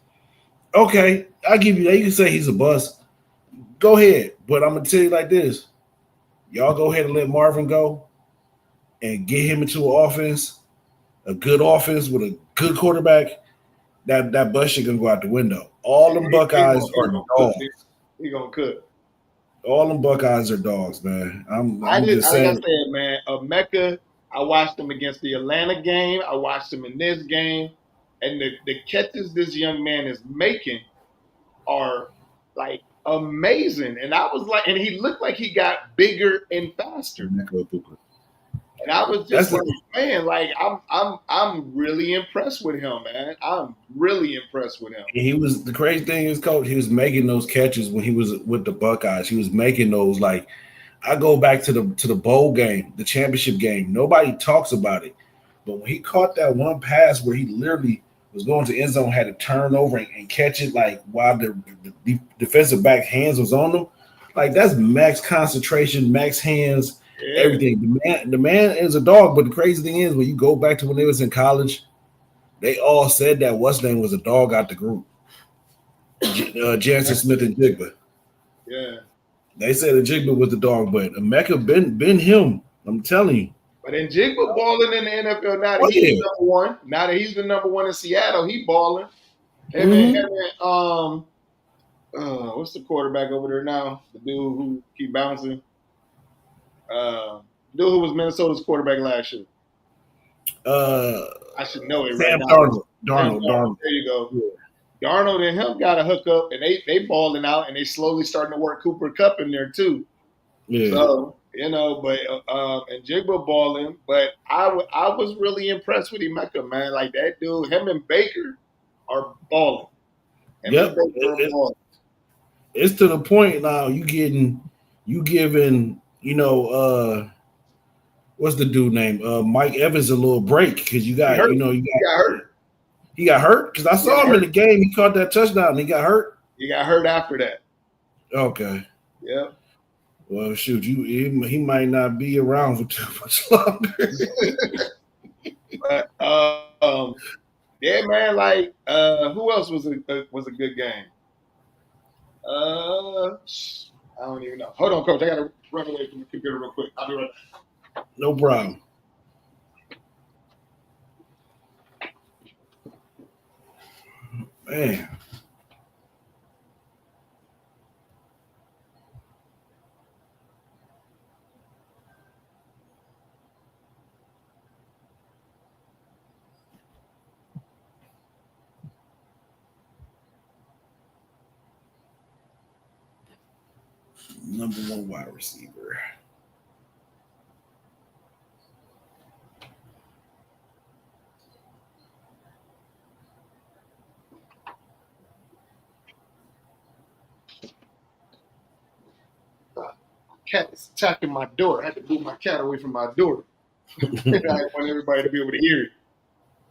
Okay, I give you that. You can say he's a bust. Go ahead, but I'm gonna tell you like this: y'all go ahead and let Marvin go, and get him into an offense, a good offense with a good quarterback. That bust shit gonna go out the window. All them Buckeyes are dogs. He gonna cook. All them Buckeyes are dogs, man. I'm just saying. Like I said, man, Mecca, I watched him against the Atlanta game. I watched him in this game. And the catches this young man is making are, like, amazing. And I was like, and he looked like he got bigger and faster. And I was just like, man, like, I'm really impressed with him, man. I'm really impressed with him. He was, the crazy thing is, Coach, he was making those catches when he was with the Buckeyes. He was making those, like, I go back to the bowl game, the championship game. Nobody talks about it. But when he caught that one pass where he literally was going to end zone, had to turn over and catch it, like, while the defensive back hands was on them, like, that's max concentration, max hands, everything. The man is a dog, but the crazy thing is when you go back to when they was in college, they all said that what's name was a dog out the group. Jansen Smith and Jigba. Yeah. They said that Jigba was the dog, but Emeka been him. I'm telling you. But then Jigba balling in the NFL now that he's number one. Now that he's the number one in Seattle, he balling. And then, what's the quarterback over there now? The dude who keep bouncing. Dude who was Minnesota's quarterback last year. I should know it Sam right now. Darnold. There you go. Yeah. Darnold and him got a hookup, and they balling out, and they slowly starting to work Cooper Kupp in there too. Yeah. So, but and Jigba balling, but I was really impressed with Emeka, man. Like that dude, him and Baker are balling. Yep. It's to the point now you giving, what's the dude name? Mike Evans a little break because you got hurt. He got hurt because I saw him in the game. He caught that touchdown and he got hurt. He got hurt after that. Okay. Yeah. Well, shoot, he might not be around for too much longer. But yeah, man. Like, who else was a good game? I don't even know. Hold on, Coach. I gotta run away from the computer real quick. I'll be right back. No problem. Man. Number one wide receiver. Cat is attacking my door. I had to move my cat away from my door. I want everybody to be able to hear it.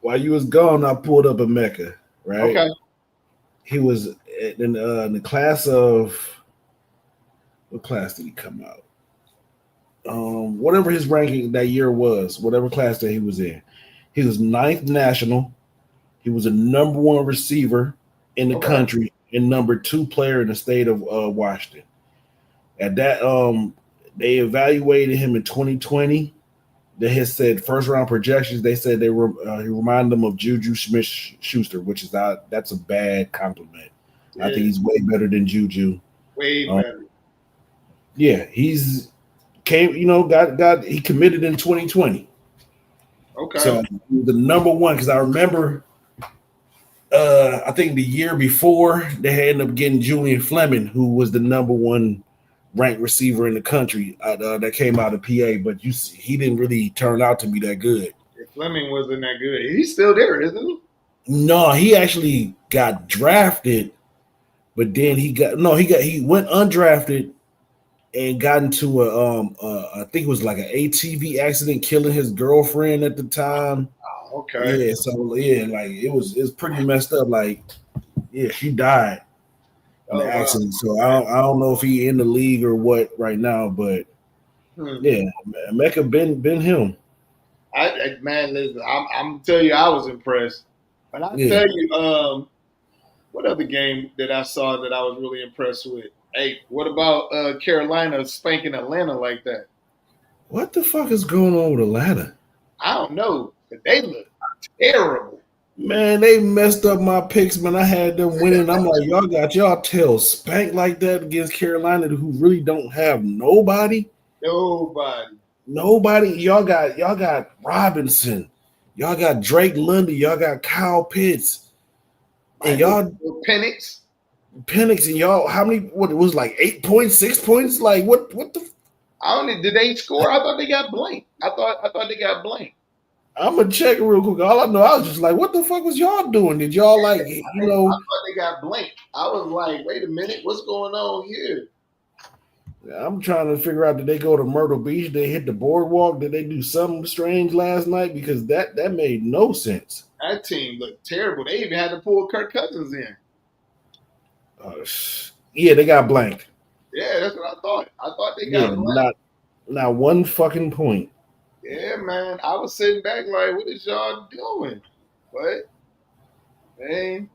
While you was gone, I pulled up Emeka, right? Okay. He was in the class of, what class did he come out? Whatever his ranking that year was, whatever class that he was in. He was 9th national. He was a number one receiver in the country and number 2 player in the state of Washington. At that, they evaluated him in 2020. They had said first round projections. They said they were he reminded them of Juju Smith-Schuster, which is that's a bad compliment. Yeah. I think he's way better than Juju. Way better. Yeah, he committed in 2020. Okay. So the number one, because I remember I think the year before they had ended up getting Julian Fleming, who was the number one ranked receiver in the country that came out of PA, but he didn't really turn out to be that good. Fleming wasn't that good. He's still there, isn't he? No, he actually got drafted, but then he went undrafted and got into I think it was like an ATV accident, killing his girlfriend at the time. Oh, okay. Yeah, so yeah, like it's pretty messed up. Like, yeah, she died in the accident. Wow. So I don't know if he in the league or what right now, but yeah, Mecca been him. Man, listen, I'm tell you, I was impressed. But I tell you, what other game that I saw that I was really impressed with? Hey, what about Carolina spanking Atlanta like that? What the fuck is going on with Atlanta? I don't know, but they look terrible. Man, they messed up my picks, man. I had them winning. I'm like, y'all got y'all tails spanked like that against Carolina, who really don't have nobody. Nobody. Y'all got Robinson. Y'all got Drake London. Y'all got Kyle Pitts. And y'all Penix, and y'all, how many? What it was like 8 points, 6 points? Like what the? I don't know. Did they score? I thought they got blanked. I thought they got blanked. I'm gonna check it real quick. All I know, I was just like, what the fuck was y'all doing? Did y'all like, I thought they got blanked. I was like, wait a minute, what's going on here? I'm trying to figure out, did they go to Myrtle Beach? Did they hit the boardwalk? Did they do something strange last night? Because that made no sense. That team looked terrible. They even had to pull Kirk Cousins in. Yeah, they got blanked. Yeah, that's what I thought. I thought they got blanked. Not one fucking point. Yeah, man. I was sitting back like, what is y'all doing? But, hey,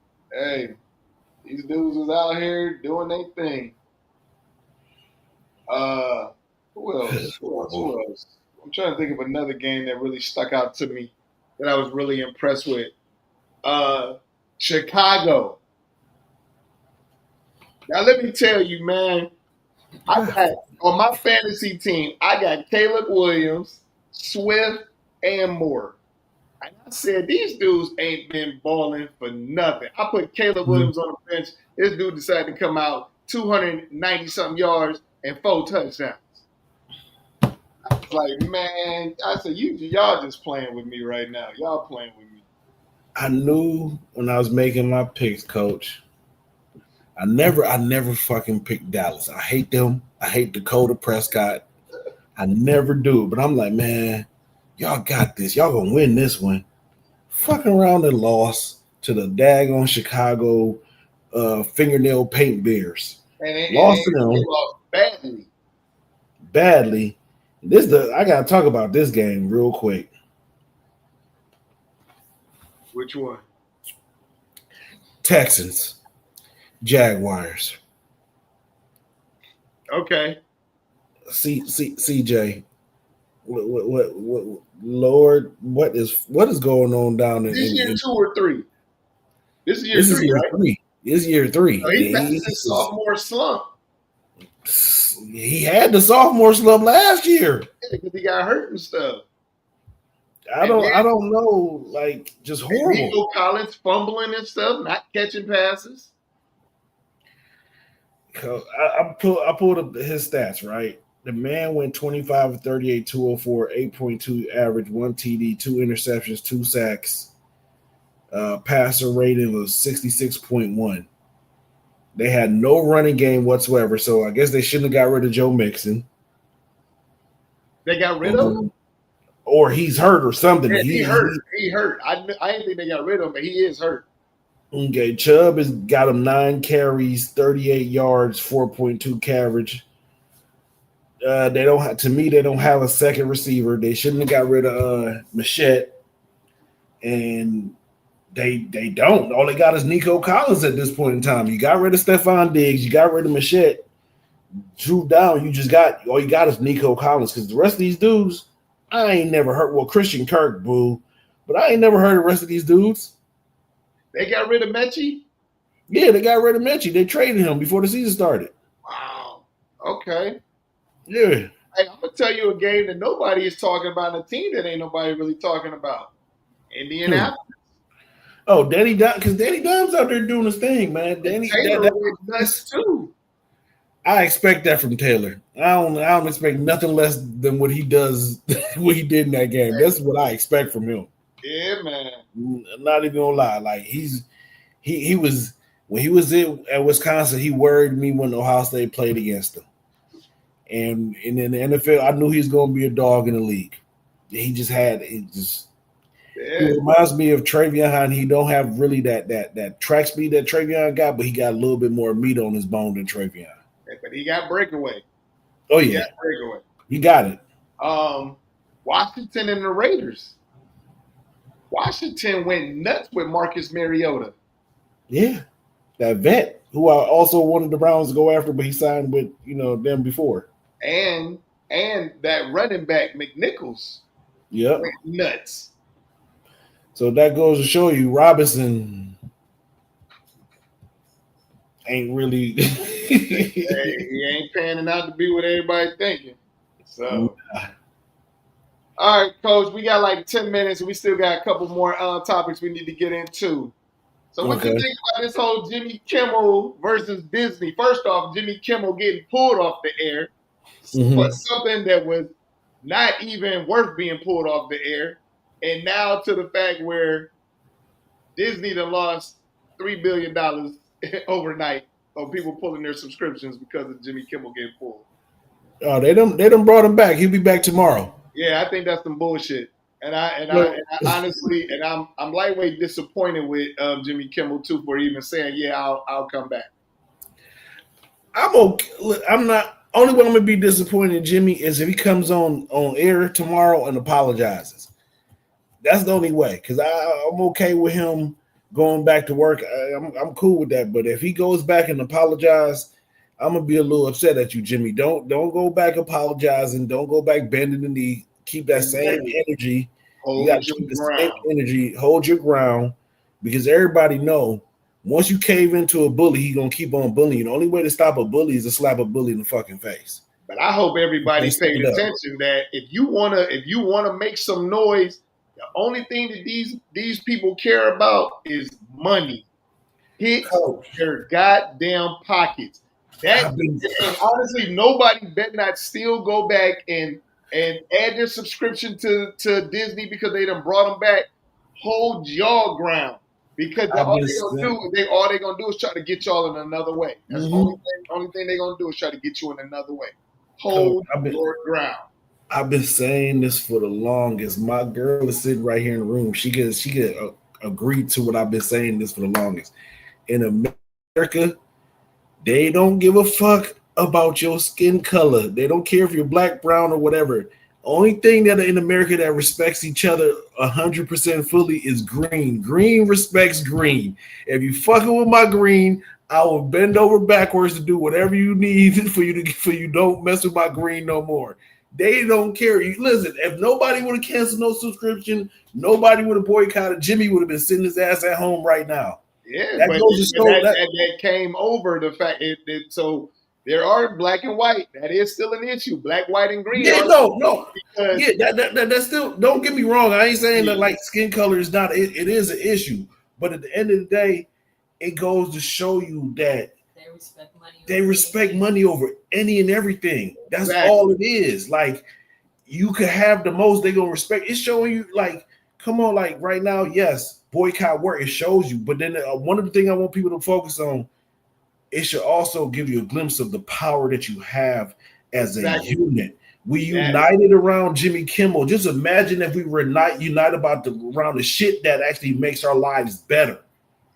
these dudes was out here doing their thing. Who else? I'm trying to think of another game that really stuck out to me that I was really impressed with. Chicago. Now let me tell you, man, I got on my fantasy team, I got Caleb Williams, Swift, and Moore. And I said, these dudes ain't been balling for nothing. I put Caleb Williams on the bench. This dude decided to come out 290-something yards and 4 touchdowns. I was like, man, I said, y'all just playing with me right now. Y'all playing with me. I knew when I was making my picks, Coach, I never fucking picked Dallas. I hate them. I hate Dakota Prescott. I never do. But I'm like, man, y'all got this. Y'all gonna win this one. Fucking around and lost to the daggone Chicago fingernail paint bears. Lost to them. Lost badly. I gotta talk about this game real quick. Which one? Texans, Jaguars. Okay. CJ, what Lord, what is going on down there? This year 2 or 3. This is year 3, right? 3. This is year 3. So he passed his sophomore slump. He had the sophomore slump last year because he got hurt and stuff. I don't know, like just horrible. Nico Collins fumbling and stuff, not catching passes. I pulled up his stats, right? The man went 25 of 38, 204, 8.2 average, 1 TD, 2 interceptions, 2 sacks. Passer rating was 66.1. They had no running game whatsoever, so I guess they shouldn't have got rid of Joe Mixon. They got rid of him? Or he's hurt or something. Yeah, he hurt. I didn't think they got rid of him, but he is hurt. Okay, Chubb has got him 9 carries, 38 yards, 4.2 average. They don't have a second receiver. They shouldn't have got rid of Machette. And they don't. All they got is Nico Collins at this point in time. You got rid of Stephon Diggs. You got rid of Machette. Drew down. All you got is Nico Collins, because the rest of these dudes, I ain't never heard. Well, Christian Kirk, boo. But I ain't never heard the rest of these dudes. They got rid of Mechie? Yeah, they got rid of Mechie. They traded him before the season started. Wow. Okay. Yeah. Hey, I'm going to tell you a game that nobody is talking about, and a team that ain't nobody really talking about. Indianapolis. Oh, Danny Dime, because Danny Dime's out there doing his thing, man. And Danny, Taylor went nuts too. I expect that from Taylor. I don't expect nothing less than what he does, what he did in that game. That's what I expect from him. Yeah, man. Not even gonna lie. Like he was when he was at Wisconsin, he worried me when Ohio State played against him. And in the NFL, I knew he was gonna be a dog in the league. He reminds me of Travion. He don't have really that track speed that Travion got, but he got a little bit more meat on his bone than Travion. But he got breakaway. Oh yeah, breakaway. He got it. Washington and the Raiders. Washington went nuts with Marcus Mariota. Yeah, that vet who I also wanted the Browns to go after, but he signed with them before. And that running back McNichols. Yep, went nuts. So that goes to show you Robinson ain't really he ain't panning out to be what everybody's thinking. So all right, Coach, we got like 10 minutes and we still got a couple more topics we need to get into. So what do you think about this whole Jimmy Kimmel versus Disney? First off, Jimmy Kimmel getting pulled off the air for something that was not even worth being pulled off the air. And now to the fact where Disney done lost $3 billion overnight of people pulling their subscriptions because of Jimmy Kimmel getting pulled. Oh, they done brought him back. He'll be back tomorrow. Yeah, I think that's some bullshit. And I honestly, and I'm lightweight disappointed with Jimmy Kimmel too for even saying, yeah, I'll come back. I'm okay. Look, I'm not. Only way I'm gonna be disappointed in Jimmy is if he comes on air tomorrow and apologizes. That's the only way, because I'm okay with him going back to work. I'm cool with that. But if he goes back and apologize, I'm gonna be a little upset at you, Jimmy. Don't go back apologizing. Don't go back bending the knee. Keep that same energy. You got to keep the same energy. Hold your ground, because everybody know once you cave into a bully, he gonna keep on bullying. The only way to stop a bully is to slap a bully in the fucking face. But I hope everybody's paying attention that if you wanna make some noise, the only thing that these people care about is money. Hit their goddamn pockets. And honestly, nobody better not still go back and add their subscription to Disney because they done brought them back. Hold y'all ground. Because all they're gonna do is try to get y'all in another way. That's the only thing they're gonna do is try to get you in another way. Hold your ground. I've been saying this for the longest. My girl is sitting right here in the room. She could agree to what I've been saying this for the longest. In America, they don't give a fuck about your skin color. They don't care if you're black, brown, or whatever. Only thing that in America that respects each other 100% fully is green. Green respects green. If you fucking with my green, I will bend over backwards to do whatever you need for you don't mess with my green no more. They don't care. Listen, if nobody would have canceled no subscription, nobody would have boycotted. Jimmy would have been sitting his ass at home right now. Yeah, that came over the fact so there are black and white. That is still an issue. Black, white, and green. Yeah, no. Yeah, that's still. Don't get me wrong. I ain't saying that like skin color is not. It is an issue, but at the end of the day, it goes to show you that they respect money over any and everything. That's all it is. Like you could have the most, they gonna respect. It's showing you like, come on, like right now, yes, boycott work. It shows you, but then one of the things I want people to focus on. It should also give you a glimpse of the power that you have as a unit. We united around Jimmy Kimmel. Just imagine if we were not united around the shit that actually makes our lives better.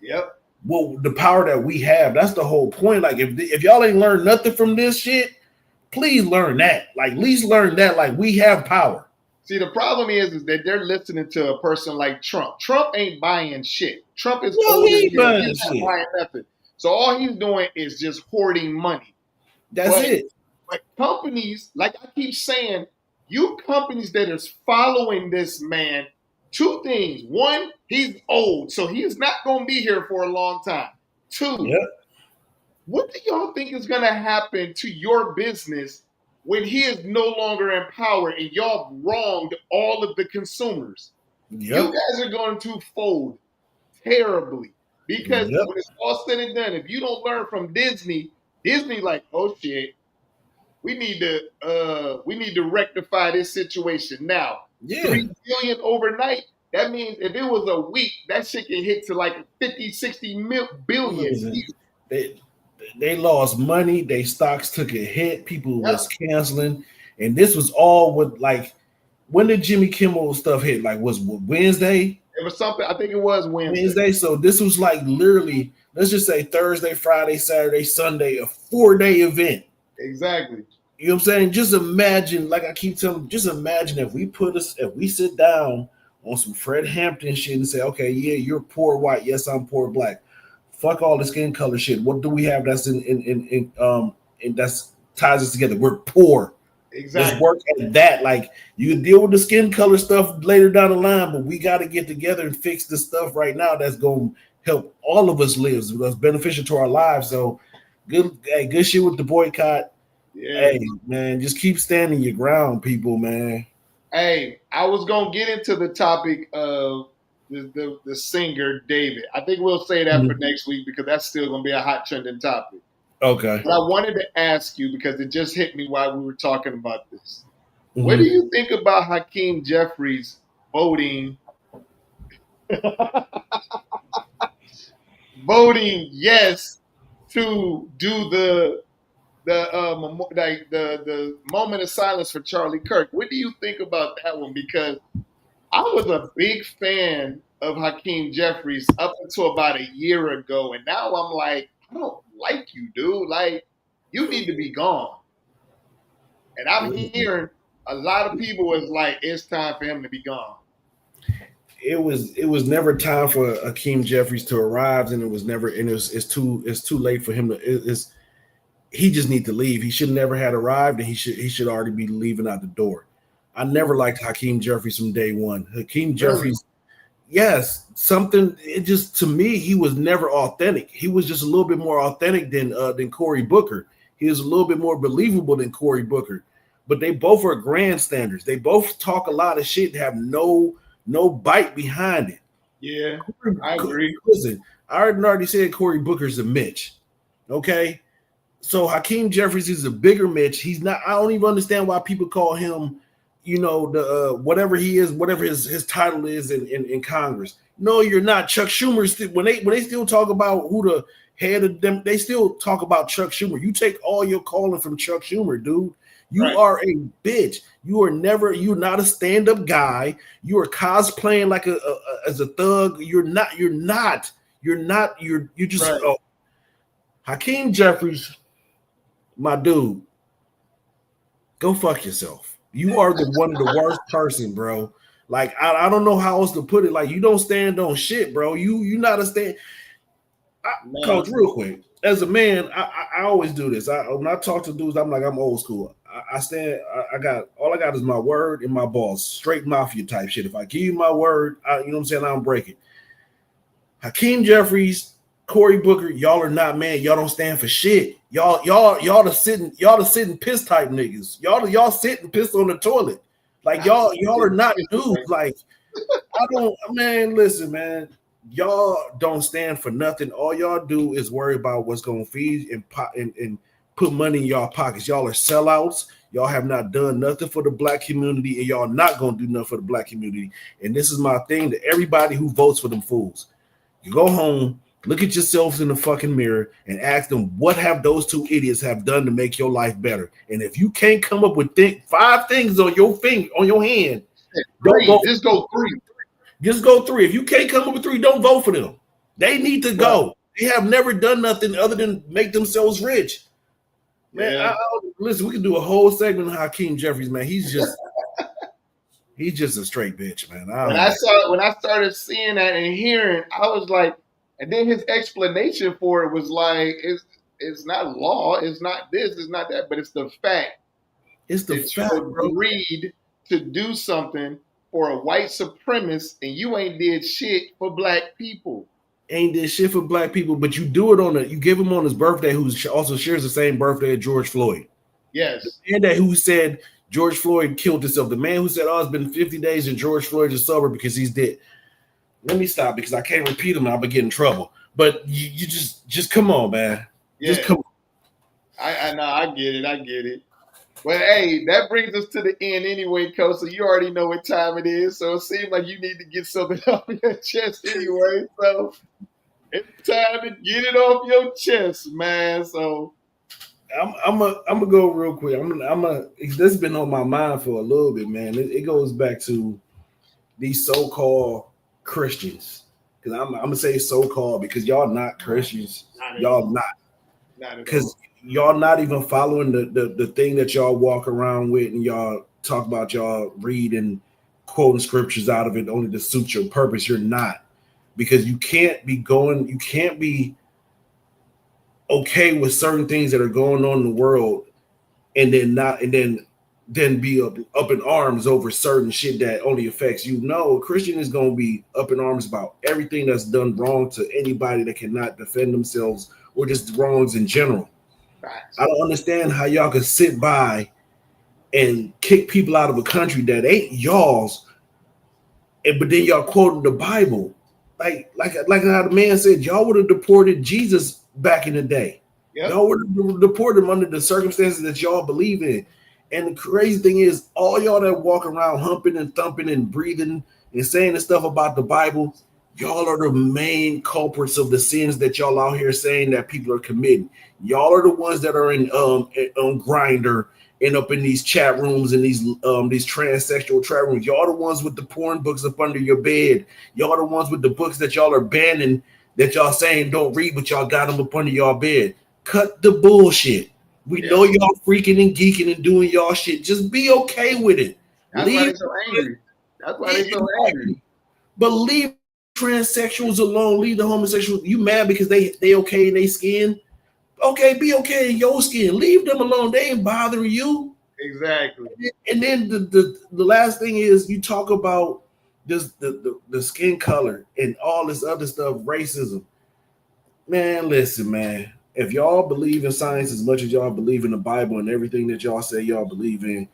Yep. Well, the power that we have, that's the whole point. Like if y'all ain't learned nothing from this shit, please learn that. Like at least learn that. Like we have power. See, the problem is that they're listening to a person like Trump. Trump ain't buying shit. Trump is he buying nothing. So all he's doing is just hoarding money. That's it. But companies, like I keep saying, you companies that is following this man, two things. One, he's old, so he's not going to be here for a long time. Two, what do y'all think is going to happen to your business when he is no longer in power and y'all wronged all of the consumers? You guys are going to fold terribly. Because Yep. when it's all said and done, if you don't learn from Disney like, oh shit, we need to rectify this situation now. Yeah. 3 billion overnight. That means if it was a week, that shit can hit to like 50, 60 billion. They lost money. Their stocks took a hit. People Yep. was canceling, and this was all with like. When did Jimmy Kimmel stuff hit? Like, was Wednesday? It was something. I think it was Wednesday. Wednesday. So this was like literally, let's just say Thursday, Friday, Saturday, Sunday, a 4-day event. Exactly. You know what I'm saying? Just imagine, like I keep telling, just imagine if we sit down on some Fred Hampton shit and say, okay, yeah, you're poor white, yes, I'm poor black. Fuck all the skin color shit. What do we have that's in that's ties us together? We're poor. Exactly. Let's work at that. Like, you can deal with the skin color stuff later down the line, but we got to get together and fix the stuff right now that's going to help all of us live. That's beneficial to our lives. So good shit with the boycott. Yeah. Hey, man, just keep standing your ground, people, man. Hey, I was gonna get into the topic of the singer David. I think we'll say that for next week because that's still gonna be a hot trending topic. Okay. But I wanted to ask you because it just hit me while we were talking about this. What do you think about Hakeem Jeffries voting yes to do the moment of silence for Charlie Kirk? What do you think about that one? Because I was a big fan of Hakeem Jeffries up until about a year ago, and now I'm like, I don't like you, dude. Like, you need to be gone. And I'm hearing a lot of people was like, it's time for him to be gone. It was never time for Hakeem Jeffries to arrive, and it's too late for him to. He just need to leave. He should never had arrived, and he should already be leaving out the door. I never liked Hakeem Jeffries from day one. Hakeem Jeffries, yes, it just, to me, he was never authentic. He was just a little bit more authentic than Cory Booker. He was a little bit more believable than Cory Booker. But they both are grandstanders. They both talk a lot of shit and have no bite behind it. Yeah, I agree. Listen, I already said Cory Booker's a Mitch. Okay? So Hakeem Jeffries is a bigger Mitch. He's not. I don't even understand why people call him, the whatever he is, whatever his title is in Congress. No, you're not. Chuck Schumer. When they still talk about who the head of them, they still talk about Chuck Schumer. You take all your calling from Chuck Schumer, dude. You are a bitch. You're not a stand-up guy. You are cosplaying like as a thug. You're just Hakeem Jeffries, my dude. Go fuck yourself. You are one of the worst person, bro. Like, I don't know how else to put it. Like, you don't stand on shit, bro. You not a stand. Coach, real quick. As a man, I always do this. When I talk to dudes, I'm like, I'm old school. I stand. I got is my word and my balls. Straight mafia type shit. If I give you my word, you know what I'm saying, I don't break it. Hakeem Jeffries, Cory Booker, y'all are not man. Y'all don't stand for shit. Y'all the sitting piss type niggas. Y'all sit and piss on the toilet. Like y'all are not dudes. Like, listen, man. Y'all don't stand for nothing. All y'all do is worry about what's gonna feed and put money in y'all pockets. Y'all are sellouts. Y'all have not done nothing for the black community, and y'all not gonna do nothing for the black community. And this is my thing to everybody who votes for them fools. You go home, look at yourselves in the fucking mirror, and ask them what have those two idiots have done to make your life better. And if you can't come up with 5 things on your hand, don't vote. Just go 3. Just go 3. If you can't come up with 3, don't vote for them. They need to go. They have never done nothing other than make themselves rich. Man, listen, we can do a whole segment on Hakeem Jeffries, man. He's just a straight bitch, man. When I started seeing that and hearing, I was like, and then his explanation for it was like, it's not law, it's not this, it's not that, but it's the fact. It's the fact, you agreed to do something for a white supremacist, and you ain't did shit for black people. Ain't did shit for black people, but you do it you give him on his birthday, who also shares the same birthday as George Floyd. Yes. The man who said George Floyd killed himself. The man who said, it's been 50 days and George Floyd is sober because he's dead. let me stop because I can't repeat them. I'll be getting in trouble. But you just come on, man. Yeah. Just come on. I know. I get it. But hey, that brings us to the end anyway, Coach. So you already know what time it is. So it seems like you need to get something off your chest anyway. So it's time to get it off your chest, man. So I'm gonna go real quick. This has been on my mind for a little bit, man. It goes back to these so-called Christians. Because I'm gonna say so-called because y'all not Christians. Y'all not. Because y'all not even following the thing that y'all walk around with, and y'all talk about y'all reading, quoting scriptures out of it only to suit your purpose. You're not, because you can't be okay with certain things that are going on in the world, and then be up in arms over certain shit that only affects you. No, a Christian is gonna be up in arms about everything that's done wrong to anybody that cannot defend themselves or just wrongs in general. I don't understand how y'all can sit by and kick people out of a country that ain't y'all's, but then y'all quoting the Bible. Like how the man said, y'all would have deported Jesus back in the day. Yep. Y'all would have deported him under the circumstances that y'all believe in. And the crazy thing is, all y'all that walk around humping and thumping and breathing and saying the stuff about the Bible, y'all are the main culprits of the sins that y'all out here saying that people are committing. Y'all are the ones that are in Grindr and up in these chat rooms and these transsexual chat rooms. Y'all the ones with the porn books up under your bed. Y'all the ones with the books that y'all are banning, that y'all saying don't read, but y'all got them up under y'all bed. Cut the bullshit. We know y'all freaking and geeking and doing y'all shit. Just be okay with it. That's why they're so angry. That's why they're so angry. But leave transsexuals alone. Leave the homosexuals. You mad because they okay in their skin? Okay, be okay in your skin. Leave them alone. They ain't bothering you. Exactly. And then the last thing is, you talk about this the skin color and all this other stuff, racism. Man, listen, man. If y'all believe in science as much as y'all believe in the Bible and everything that y'all say y'all believe in,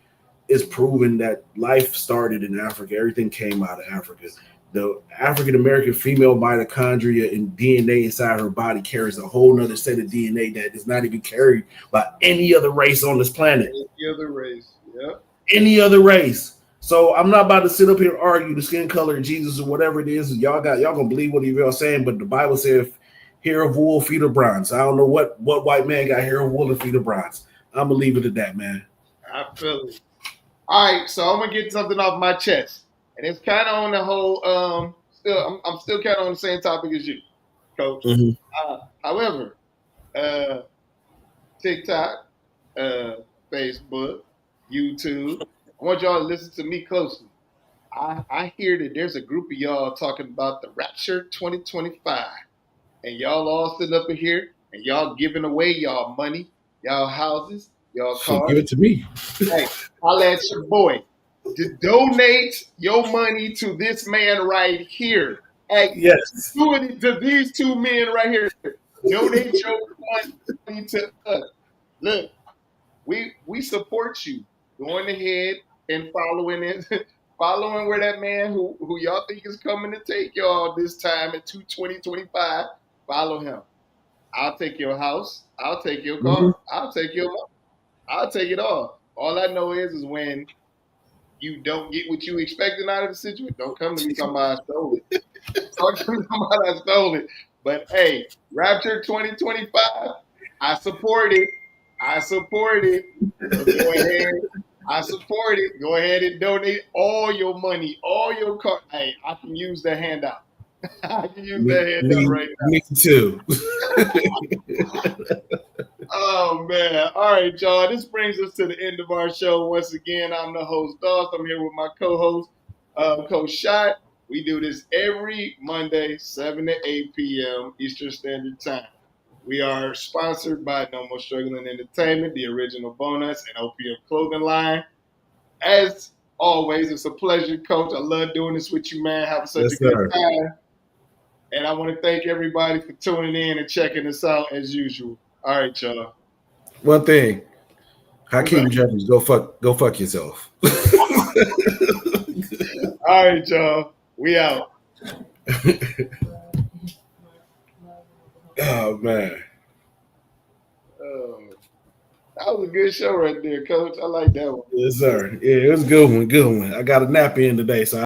it's proven that life started in Africa. Everything came out of Africa. The African-American female mitochondria and DNA inside her body carries a whole nother set of DNA that is not even carried by any other race on this planet. Any other race, yep. Any other race. So I'm not about to sit up here and argue the skin color of Jesus or whatever it is. Y'all gonna believe what y'all saying, but the Bible says hair of wool, feet of bronze. I don't know what white man got hair of wool and feet of bronze. I'm gonna leave it at that, man. I feel it. All right, so I'm gonna get something off my chest. And it's kind of on the whole. I'm still kind of on the same topic as you, Coach. Mm-hmm. However, TikTok, Facebook, YouTube. I want y'all to listen to me closely. I hear that there's a group of y'all talking about the Rapture 2025, and y'all all sitting up in here and y'all giving away y'all money, y'all houses, y'all cars. Give it to me. Hey, holla at your boy. To donate your money to this man right here. Hey, yes. To these two men right here. Donate your money to us. Look, we support you. Going ahead and following where that man who y'all think is coming to take y'all this time in 2025, follow him. I'll take your house. I'll take your car. Mm-hmm. I'll take your money. I'll take it all. All I know is when you don't get what you expected out of the situation, don't come to me talking about I stole it. Talk to me about I stole it. But hey, Rapture 2025, I support it. So go ahead. I support it. Go ahead and donate all your money, all your car. Hey, I can use that handout. I can use that handout right now. Me too. Oh, man. All right, y'all. This brings us to the end of our show. Once again, I'm the host, Doss. I'm here with my co-host, Coach Shot. We do this every Monday, 7 to 8 p.m. Eastern Standard Time. We are sponsored by No More Struggling Entertainment, the original bonus, and OPM clothing line. As always, it's a pleasure, Coach. I love doing this with you, man. Have such a good time. And I want to thank everybody for tuning in and checking us out as usual. All right, y'all. One thing, Hakeem Jeffries, go fuck yourself. All right, y'all. We out. Oh man. That was a good show right there, Coach. I like that one. Yes, sir. Yeah, it was a good one. Good one. I got a nap in today, so